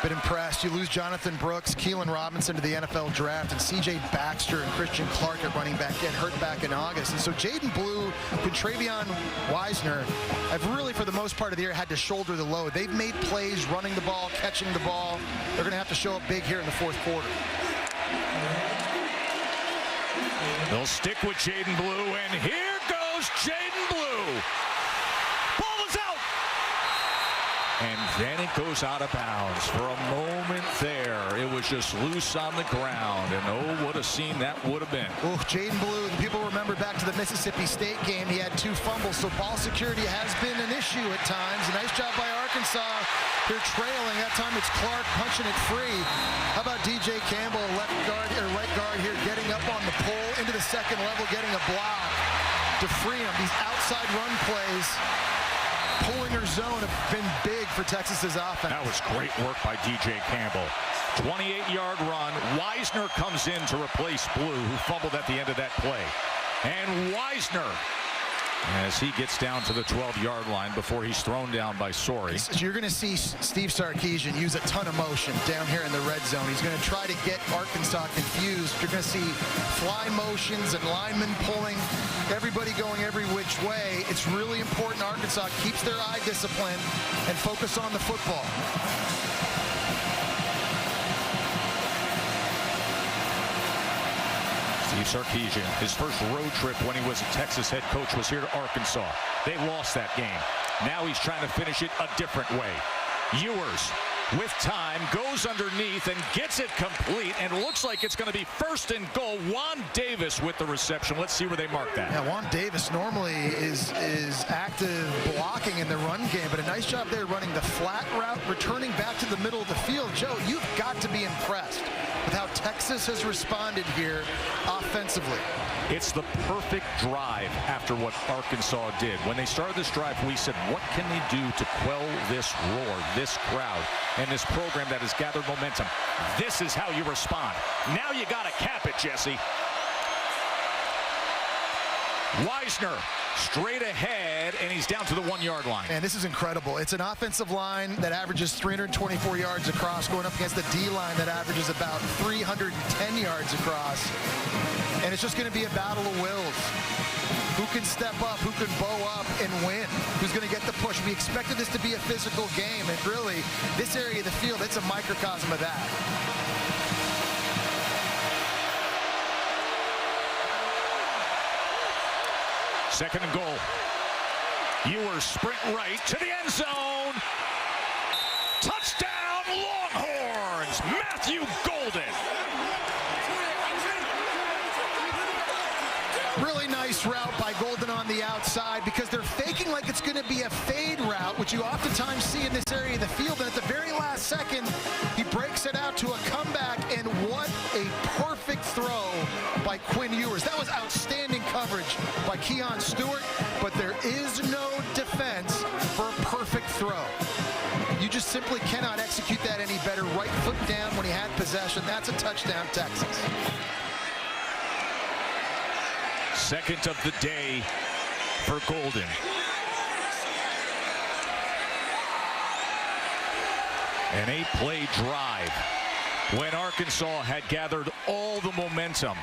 Been impressed. You lose Jonathan Brooks, Keelan Robinson to the NFL draft, and C.J. Baxter and Christian Clark at running back get hurt back in August. And so Jaden Blue and Travion Wisner have really, for the most part of the year, had to shoulder the load. They've made plays running the ball, catching the ball. They're going to have to show up big here in the fourth quarter. They'll stick with Jaden Blue, and here goes Jaden Blue. Ball is out. And then it goes out of bounds. For a moment there, it was just loose on the ground. And oh, what a scene that would have been. Oh, Jaden Blue, people remember back to the Mississippi State game, he had 2 fumbles, so ball security has been an issue at times. A nice job by Arkansas. They're trailing. That time it's Clark punching it free. How about DJ Campbell, left guard or right guard here, getting up on the pole into the second level, getting a block to free him. These outside run plays, pulling her zone, have been big for Texas's offense. That was great work by DJ Campbell. 28-yard run. Wisner comes in to replace Blue, who fumbled at the end of that play. And Wisner, as he gets down to the 12-yard line before he's thrown down by Sorey. So you're going to see Steve Sarkisian use a ton of motion down here in the red zone. He's going to try to get Arkansas confused. You're going to see fly motions and linemen pulling, everybody going every which way. It's really important Arkansas keeps their eye discipline and focus on the football. Steve Sarkisian, his first road trip when he was a Texas head coach was here to Arkansas. They lost that game. Now he's trying to finish it a different way. Ewers, with time, goes underneath and gets it complete, and looks like it's going to be first and goal. Juan Davis with the reception. Let's see where they mark that. Yeah, Juan Davis normally is active blocking in the run game, but a nice job there running the flat route, returning back to the middle of the field. Joe, you've got to be impressed with how Texas has responded here offensively. It's the perfect drive after what Arkansas did. When they started this drive, we said, what can they do to quell this roar, this crowd, and this program that has gathered momentum? This is how you respond. Now you got to cap it, Jesse. Wisner straight ahead, and he's down to the 1-yard line. And this is incredible. It's an offensive line that averages 324 yards across, going up against the D-line that averages about 310 yards across. And it's just going to be a battle of wills. Who can step up, who can bow up and win? Who's going to get the push? We expected this to be a physical game, and really, this area of the field, it's a microcosm of that. Second and goal. Ewers sprint right to the end zone. Touchdown, Longhorns! Matthew Golden. Really nice route by Golden on the outside, because they're faking like it's going to be a fade route, which you oftentimes see in this area of the field. And at the very last second, he breaks it out to a comeback, and what a perfect throw by Quinn Ewers. That was outstanding coverage by Keon Stewart, but there is no defense for a perfect throw. You just simply cannot execute that any better. Right foot down when he had possession. That's a touchdown, Texas. Second of the day for Golden. An 8-play drive when Arkansas had gathered all the momentum.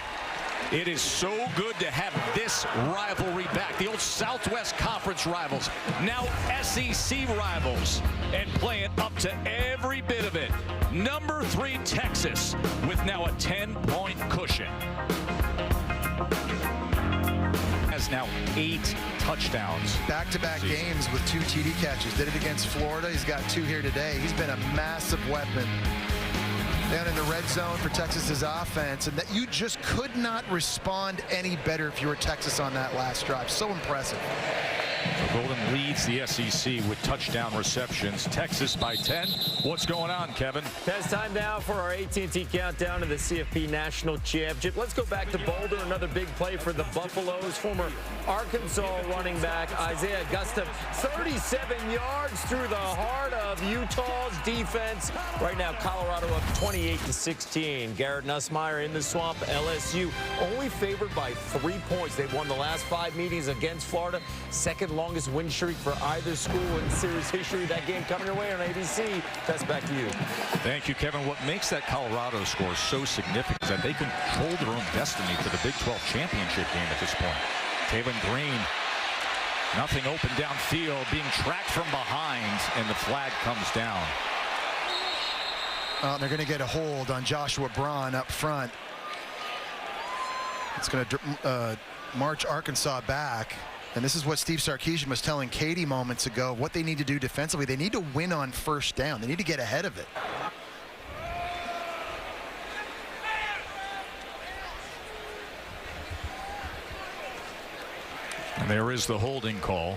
It is so good to have this rivalry back. The old Southwest Conference rivals, now SEC rivals, and playing up to every bit of it. Number 3 Texas with now a 10-point reception. Has now 8 touchdowns. Back-to-back games with 2 TD catches. Did it against Florida. He's got 2 here today. He's been a massive weapon down in the red zone for Texas's offense, and that you just could not respond any better if you were Texas on that last drive. So impressive. So Golden leads the SEC with touchdown receptions. Texas by 10. What's going on, Kevin? It's time now for our AT&T countdown to the CFP National Championship. Let's go back to Boulder. Another big play for the Buffaloes. Former Arkansas running back Isaiah Augusta, 37 yards through the heart of Utah's defense. Right now, Colorado up 28-16. Garrett Nussmeier in the swamp. LSU only favored by 3 points. They've won the last 5 meetings against Florida. Second longest win streak for either school in series history. That game coming your way on ABC. That's back to you. Thank you, Kevin. What makes that Colorado score so significant is that they control their own destiny for the Big 12 championship game at this point. Taylon Green, nothing open downfield, being tracked from behind, and the flag comes down. They're going to get a hold on Joshua Braun up front. It's going to march Arkansas back. And this is what Steve Sarkisian was telling Katie moments ago, what they need to do defensively. They need to win on first down. They need to get ahead of it. And there is the holding call.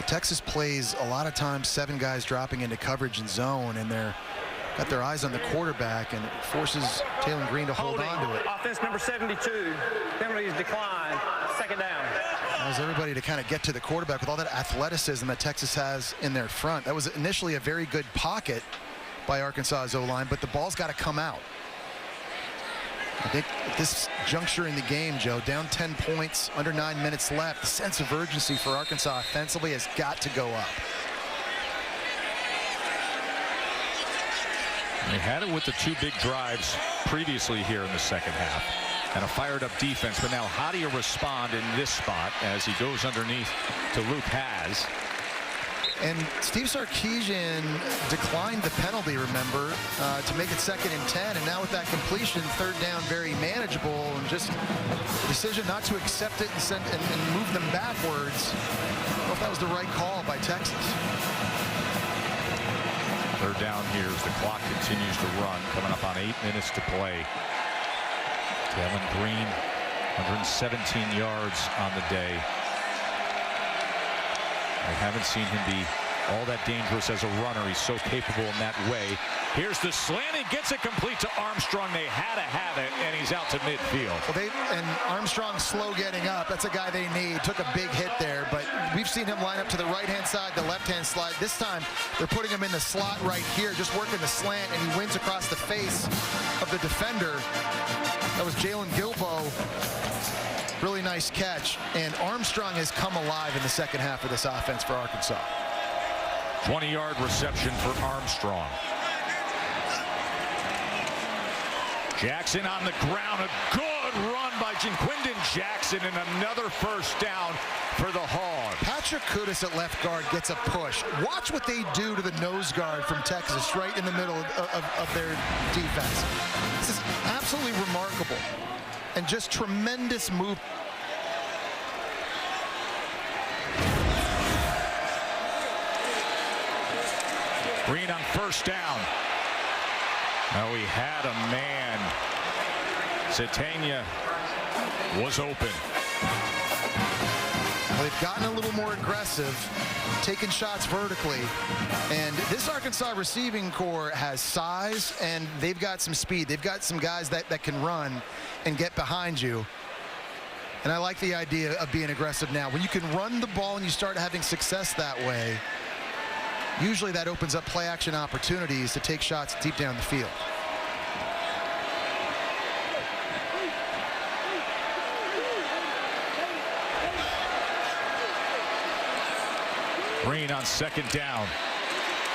Texas plays a lot of times 7 guys dropping into coverage and zone, and they're got their eyes on the quarterback, and it forces Taylon Green to hold on to it. Offense number 72. Penalties decline. Second down. Allows everybody to kind of get to the quarterback with all that athleticism that Texas has in their front. That was initially a very good pocket by Arkansas's O-line, but the ball's got to come out. I think at this juncture in the game, Joe, down 10 points, under 9 minutes left, the sense of urgency for Arkansas offensively has got to go up. They had it with the 2 big drives previously here in the second half. And a fired-up defense. But now how do you respond in this spot as he goes underneath to Luke Hasz? And Steve Sarkisian declined the penalty, remember, to make it 2nd and 10. And now with that completion, 3rd down, very manageable. And just the decision not to accept it and move them backwards. I don't know if that was the right call by Texas. 3rd down here as the clock continues to run, coming up on 8 minutes to play. Taylon Green, 117 yards on the day. I haven't seen him be all that dangerous as a runner. He's so capable in that way. Here's the slant. He gets it complete to Armstrong. They had to have it, and he's out to midfield. Well, and Armstrong's slow getting up. That's a guy they need. Took a big hit there, but we've seen him line up to the right-hand side, the left-hand slide. This time, they're putting him in the slot right here, just working the slant, and he wins across the face of the defender. That was Jalen Guilbeau. Really nice catch, and Armstrong has come alive in the second half of this offense for Arkansas. 20-yard reception for Armstrong. Jackson on the ground. A good run by Quindon Jackson, and another first down for the Hogs. Patrick Kudus at left guard gets a push. Watch what they do to the nose guard from Texas right in the middle of their defense. This is absolutely remarkable. And just tremendous move. Green on first down. Now he had a man. Satania was open. Well, they've gotten a little more aggressive, taking shots vertically. And this Arkansas receiving core has size, and they've got some speed. They've got some guys that can run and get behind you. And I like the idea of being aggressive now. When you can run the ball and you start having success that way, usually that opens up play action opportunities to take shots deep down the field. Green on second down.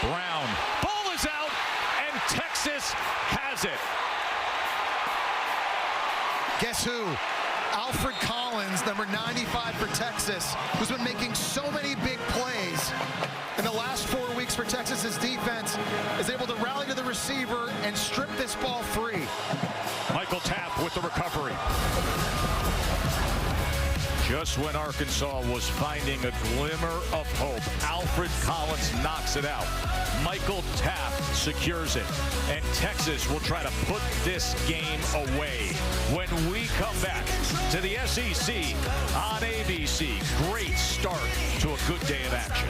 Brown. Ball is out, and Texas has it. Guess who? Alfred Collins, number 95 for Texas, who's been making so many big plays in the last 4 weeks for Texas's defense, is able to rally to the receiver and strip this ball free. Michael Tapp with the recovery. Just when Arkansas was finding a glimmer of hope, Alfred Collins knocks it out. Michael Tapp secures it, and Texas will try to put this game away. When we come back to the SEC on ABC, great start to a good day of action.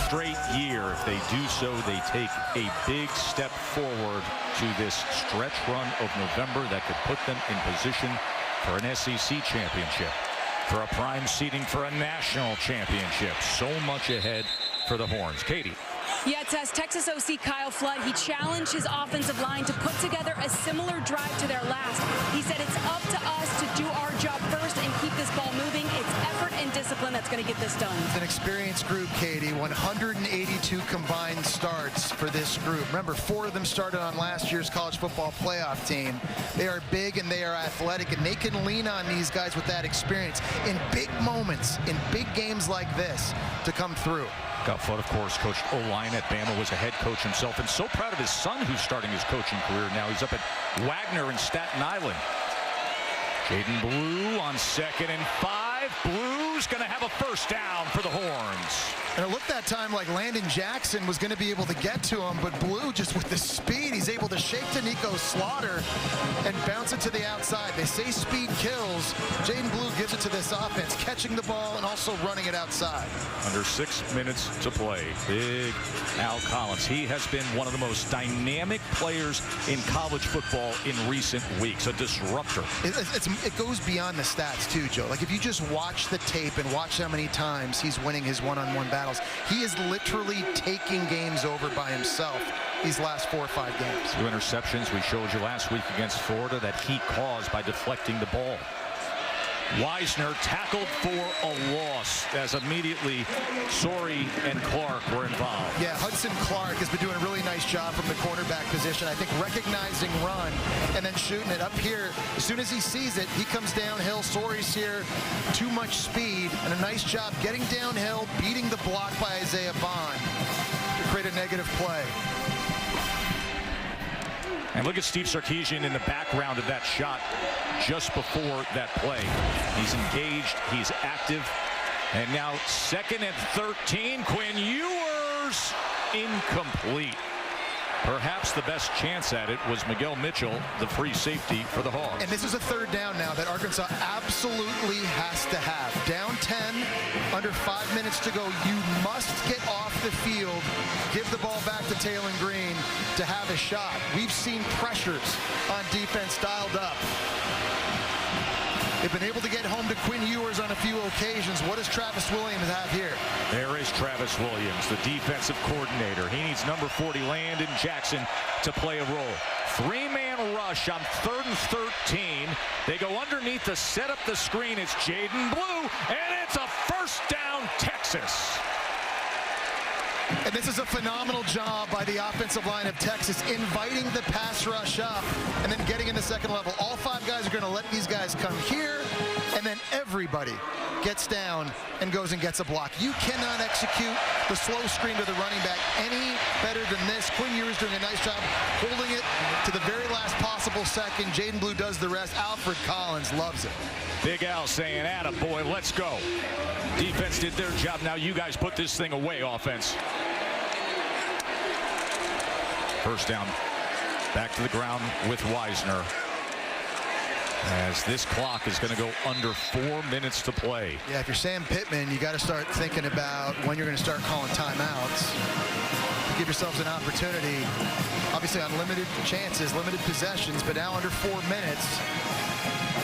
Straight year. If they do so, they take a big step forward to this stretch run of November that could put them in position for an SEC championship, for a prime seeding for a national championship. So much ahead for the Horns. Katie. Yeah, Tess, Texas OC Kyle Flood, he challenged his offensive line to put together a similar drive to their last. He said it's up to us to do our job first and keep this ball moving. It's effort and discipline that's going to get this done. It's an experienced group, Katie. 182 combined starts for this group. Remember, 4 of them started on last year's college football playoff team. They are big and they are athletic, and they can lean on these guys with that experience in big moments, in big games like this, to come through. Scott Flood, of course, coached O-line at Bama, was a head coach himself, and so proud of his son who's starting his coaching career now. He's up at Wagner in Staten Island. Jaden Blue on 2nd and 5. Blue's going to have a first down for the Horns. And it looked that time like Landon Jackson was going to be able to get to him, but Blue, just with the speed, he's able to shake to Nico Slaughter and bounce it to the outside. They say speed kills. Jaden Blue gives it to this offense, catching the ball and also running it outside. Under 6 minutes to play. Big Al Collins. He has been one of the most dynamic players in college football in recent weeks. A disruptor. It goes beyond the stats too, Joe. Like if you just watch the tape and watch how many times he's winning his one-on-one battles, he is literally taking games over by himself these last 4 or 5 games. 2 interceptions we showed you last week against Florida that he caused by deflecting the ball. Wisner tackled for a loss as immediately Sorey and Clark were involved. Yeah, Hudson Clark has been doing a really nice job from the cornerback position. I think recognizing run and then shooting it up here. As soon as he sees it, he comes downhill. Sorey's here, too much speed, and a nice job getting downhill, beating the block by Isaiah Bond to create a negative play. And look at Steve Sarkisian in the background of that shot just before that play. He's engaged, he's active, and now 2nd and 13. Quinn Ewers incomplete. Perhaps the best chance at it was Miguel Mitchell, the free safety for the Hogs. And this is a 3rd down now that Arkansas absolutely has to have. Down 10, under 5 minutes to go. You must get off the field, give the ball back to Taylor Green to have a shot. We've seen pressures on defense dialed up. They've been able to get home to Quinn Ewers on a few occasions. What does Travis Williams have here? There is Travis Williams, the defensive coordinator. He needs number 40, Landon Jackson, to play a role. 3-man rush on 3rd and 13. They go underneath to set up the screen. It's Jaden Blue, and it's a first down, Texas. And this is a phenomenal job by the offensive line of Texas, inviting the pass rush up and then getting in the second level. All 5 guys are going to let these guys come here, and then everybody gets down and goes and gets a block. You cannot execute the slow screen to the running back any better than this. Quinn Ewers doing a nice job holding it to the very last possible second. Jaden Blue does the rest. Alfred Collins loves it. Big Al saying, "Attaboy, let's go." Defense did their job. Now you guys put this thing away, offense. First down, back to the ground with Wisner. As this clock is going to go under 4 minutes to play. Yeah, if you're Sam Pittman, you got to start thinking about when you're going to start calling timeouts. Give yourselves an opportunity. Obviously on limited chances, limited possessions, but now under 4 minutes.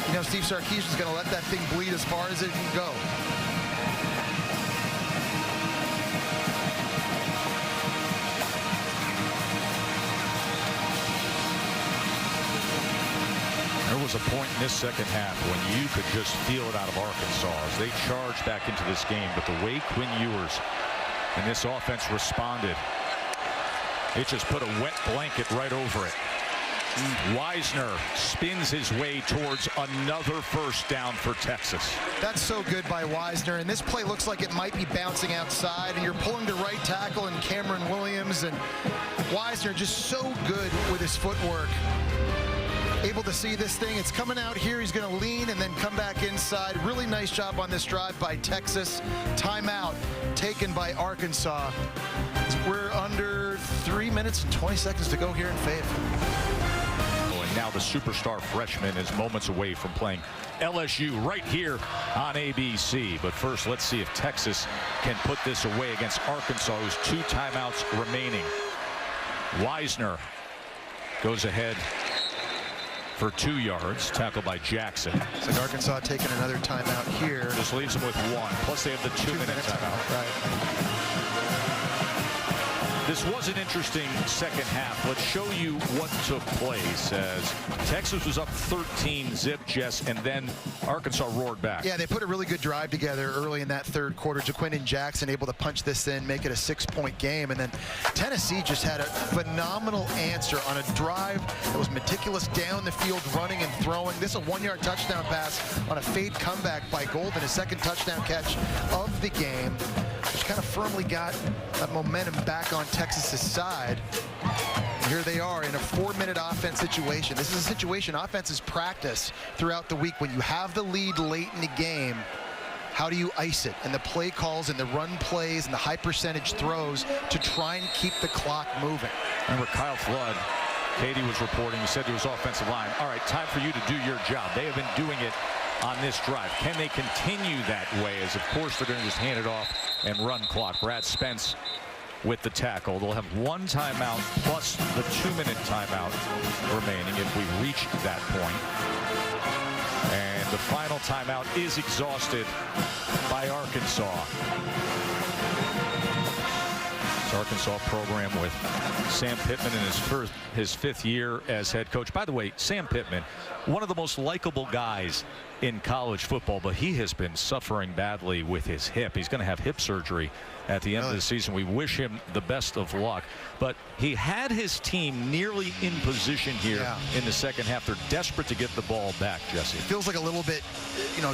You know, Steve Sarkisian's going to let that thing bleed as far as it can go. There was a point in this second half when you could just feel it out of Arkansas as they charged back into this game. But the way Quinn Ewers and this offense responded, it just put a wet blanket right over it. Wisner spins his way towards another first down for Texas. That's so good by Wisner, and this play looks like it might be bouncing outside, and you're pulling the right tackle and Cameron Williams, and Wisner just so good with his footwork. Able to see this thing. It's coming out here. He's going to lean and then come back inside. Really nice job on this drive by Texas. Timeout taken by Arkansas. We're under 3 minutes and 20 seconds to go here in Fayetteville. Now the superstar freshman is moments away from playing LSU right here on ABC. But first, let's see if Texas can put this away against Arkansas, who's 2 timeouts remaining. Wisner goes ahead for 2 yards, tackled by Jackson. It's like Arkansas taking another timeout here. Just leaves them with 1. Plus they have the 2-minute timeout. Right. This was an interesting second half. Let's show you what took place as Texas was up 13-zip, Jess, and then Arkansas roared back. Yeah, they put a really good drive together early in that third quarter. Jaquindon Jackson able to punch this in, make it a 6-point game, and then Tennessee just had a phenomenal answer on a drive that was meticulous down the field, running and throwing. This is a 1-yard touchdown pass on a fade comeback by Golden, his second touchdown catch of the game, which kind of firmly got that momentum back on Texas's side. And here they are in a 4-minute offense situation. This is a situation offenses practice throughout the week. When you have the lead late in the game, how do you ice it? And the play calls and the run plays and the high percentage throws to try and keep the clock moving. Remember Kyle Flood, Katie was reporting, he said to his offensive line, all right, time for you to do your job. They have been doing it on this drive. Can they continue that way? As of course they're going to just hand it off and run clock. Brad Spence with the tackle. They'll have 1 timeout plus the 2-minute timeout remaining if we reach that point. And the final timeout is exhausted by Arkansas. This Arkansas program with Sam Pittman in his 5th year as head coach. By the way, Sam Pittman, one of the most likable guys in college football, but he has been suffering badly with his hip. He's going to have hip surgery at the end of the season. We wish him the best of luck. But he had his team nearly in position here in the second half. They're desperate to get the ball back, Jesse. It feels like a little bit,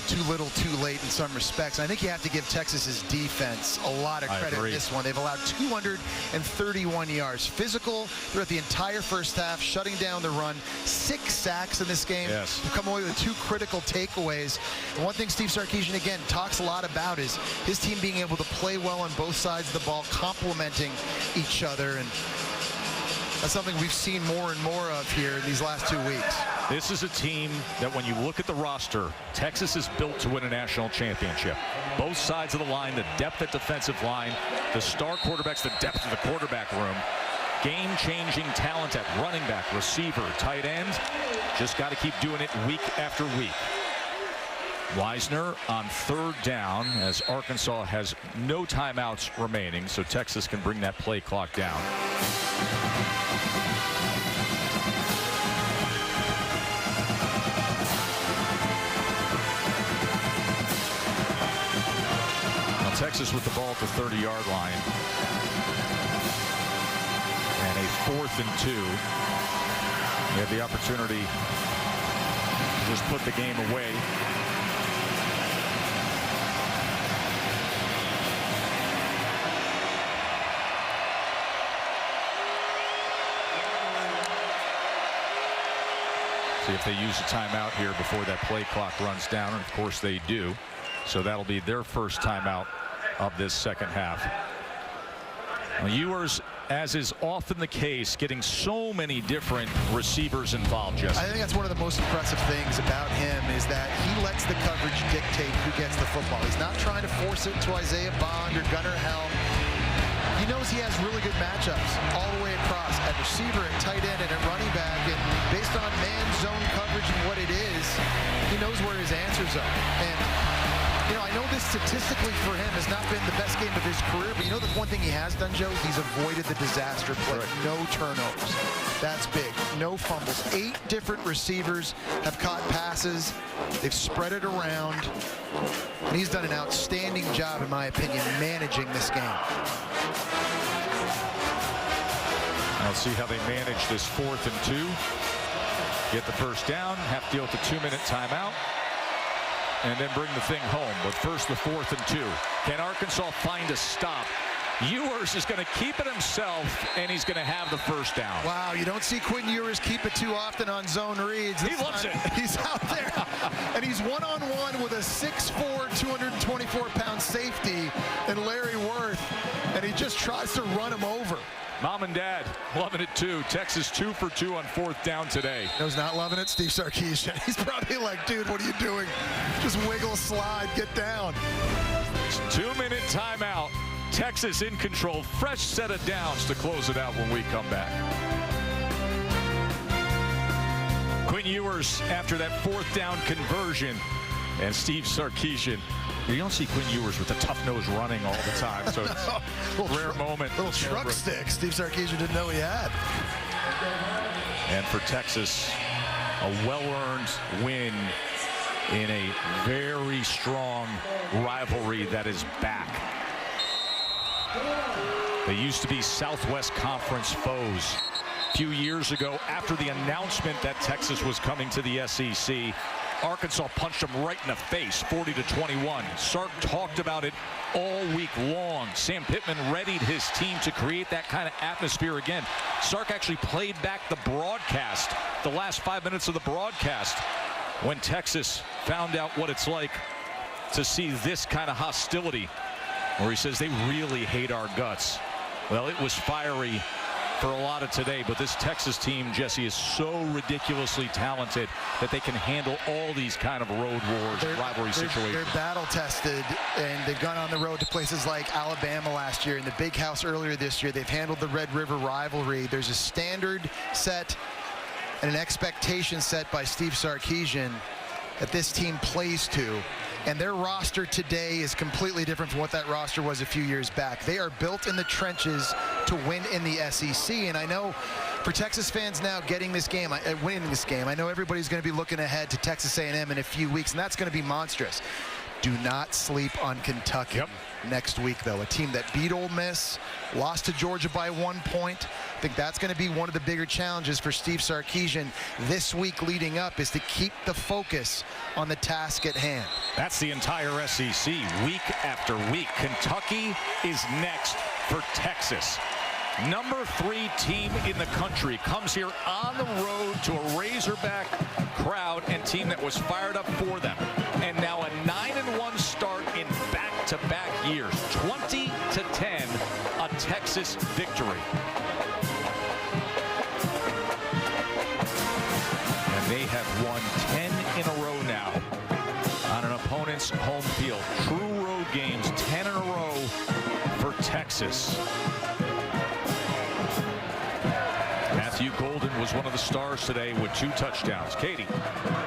too little, too late in some respects. And I think you have to give Texas's defense a lot of credit in this one. They've allowed 231 yards. Physical throughout the entire first half, shutting down the run. 6 sacks in this game. Yes. We've come away with 2 critical takeaways. And one thing Steve Sarkisian, again, talks a lot about is his team being able to play well on both sides of the ball, complementing each other. And that's something we've seen more and more of here in these last 2 weeks. This is a team that when you look at the roster, Texas is built to win a national championship. Both sides of the line, the depth at defensive line, the star quarterbacks, the depth of the quarterback room, game-changing talent at running back, receiver, tight end. Just got to keep doing it week after week. Wisner on 3rd down as Arkansas has no timeouts remaining, so Texas can bring that play clock down. Now Texas with the ball at the 30-yard line. And a 4th and 2. They have the opportunity to just put the game away. See if they use a timeout here before that play clock runs down, and of course they do. So that'll be their first timeout of this second half. Now, Ewers, as is often the case, getting so many different receivers involved, Jesse. I think that's one of the most impressive things about him is that he lets the coverage dictate who gets the football. He's not trying to force it to Isaiah Bond or Gunnar Helm. He knows he has really good matchups all the way across at receiver, at tight end, and at running back. And based on man-zone coverage and what it is, he knows where his answers are. And, I know this statistically for him has not been the best game of his career, but the one thing he has done, Joe, he's avoided the disaster play. Right. No turnovers. That's big. No fumbles. 8 different receivers have caught passes. They've spread it around. And he's done an outstanding job, in my opinion, managing this game. Let's see how they manage this 4th and 2. get the first down, have to deal with the 2-minute timeout, and then bring the thing home. But first, the 4th and 2. Can Arkansas find a stop? Ewers is going to keep it himself, and he's going to have the first down. Wow, you don't see Quinn Ewers keep it too often on zone reads. He loves it. He's out there, and he's one-on-one with a 6'4", 224-pound safety and Larry Worth, and he just tries to run him over. Mom and Dad loving it too. Texas 2 for 2 on 4th down today. Who's not loving it? Steve Sarkisian. He's probably like, dude, what are you doing? Just wiggle, slide, get down. 2-minute timeout. Texas in control. Fresh set of downs to close it out when we come back. Quinn Ewers after that 4th down conversion. And Steve Sarkisian. You don't see Quinn Ewers with the tough nose running all the time, so it's a rare moment. Little truck stick Steve Sarkisian didn't know he had. And for Texas, a well-earned win in a very strong rivalry that is back. They used to be Southwest Conference foes. A few years ago, after the announcement that Texas was coming to the SEC, Arkansas punched them right in the face, 40-21. Sark talked about it all week long. Sam Pittman readied his team to create that kind of atmosphere again. Sark actually played back the broadcast, the last 5 minutes of the broadcast, when Texas found out what it's like to see this kind of hostility, where he says they really hate our guts. Well, it was fiery for a lot of today, but this Texas team, Jesse, is so ridiculously talented that they can handle all these kind of road wars, rivalry situations. They're battle tested, and they've gone on the road to places like Alabama last year, in the Big House earlier this year. They've handled the Red River rivalry. There's a standard set and an expectation set by Steve Sarkisian that this team plays to. And their roster today is completely different from what that roster was a few years back. They are built in the trenches to win in the SEC. And I know for Texas fans now winning this game, I know everybody's going to be looking ahead to Texas A&M in a few weeks, and that's going to be monstrous. Do not sleep on Kentucky next week, though. A team that beat Ole Miss, lost to Georgia by 1 point. I think that's going to be one of the bigger challenges for Steve Sarkisian this week leading up, is to keep the focus on the task at hand. That's the entire SEC week after week. Kentucky is next for Texas. Number 3 team in the country comes here on the road to a Razorback crowd and team that was fired up for them. And now a 9-1 start in back-to-back years. 20-10, a Texas victory. And they have won 10 in a row now on an opponent's home field. True road games, 10 in a row for Texas. Matthew Golden was one of the stars today with 2 touchdowns. Katie.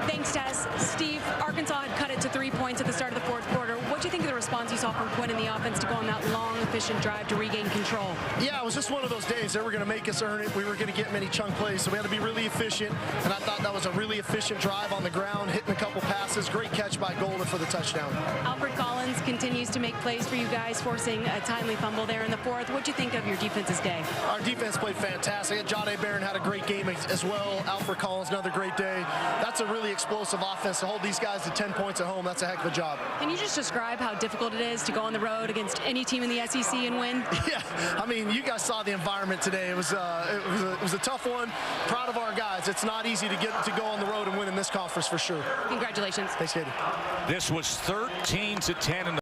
Thanks, Tess. Steve, Arkansas had cut it to 3 points at the start of the 4th quarter. What do you think of the response you saw from Quinn in the offense to go on that long, efficient drive to regain control? Yeah, it was just one of those days. They were going to make us earn it. We were going to get many chunk plays, so we had to be really efficient. And I thought that was a really efficient drive on the ground, hitting a couple passes. Great catch by Golden for the touchdown. Alfred Collins continues to make plays for you guys, forcing a timely fumble there in the 4th. What do you think of your defense's day? Our defense played fantastic. John A. Barron had a great game as well. Alfred Collins, another great day. That's a really explosive offense. To hold these guys to 10 points at home, that's a heck of a job. Can you just describe how difficult it is to go on the road against any team in the SEC and win? Yeah, I mean, you guys saw the environment today. It was a tough one. Proud of our guys. It's not easy to go on the road and win in this conference for sure. Congratulations. Thanks, Katie. This was 13-10 in the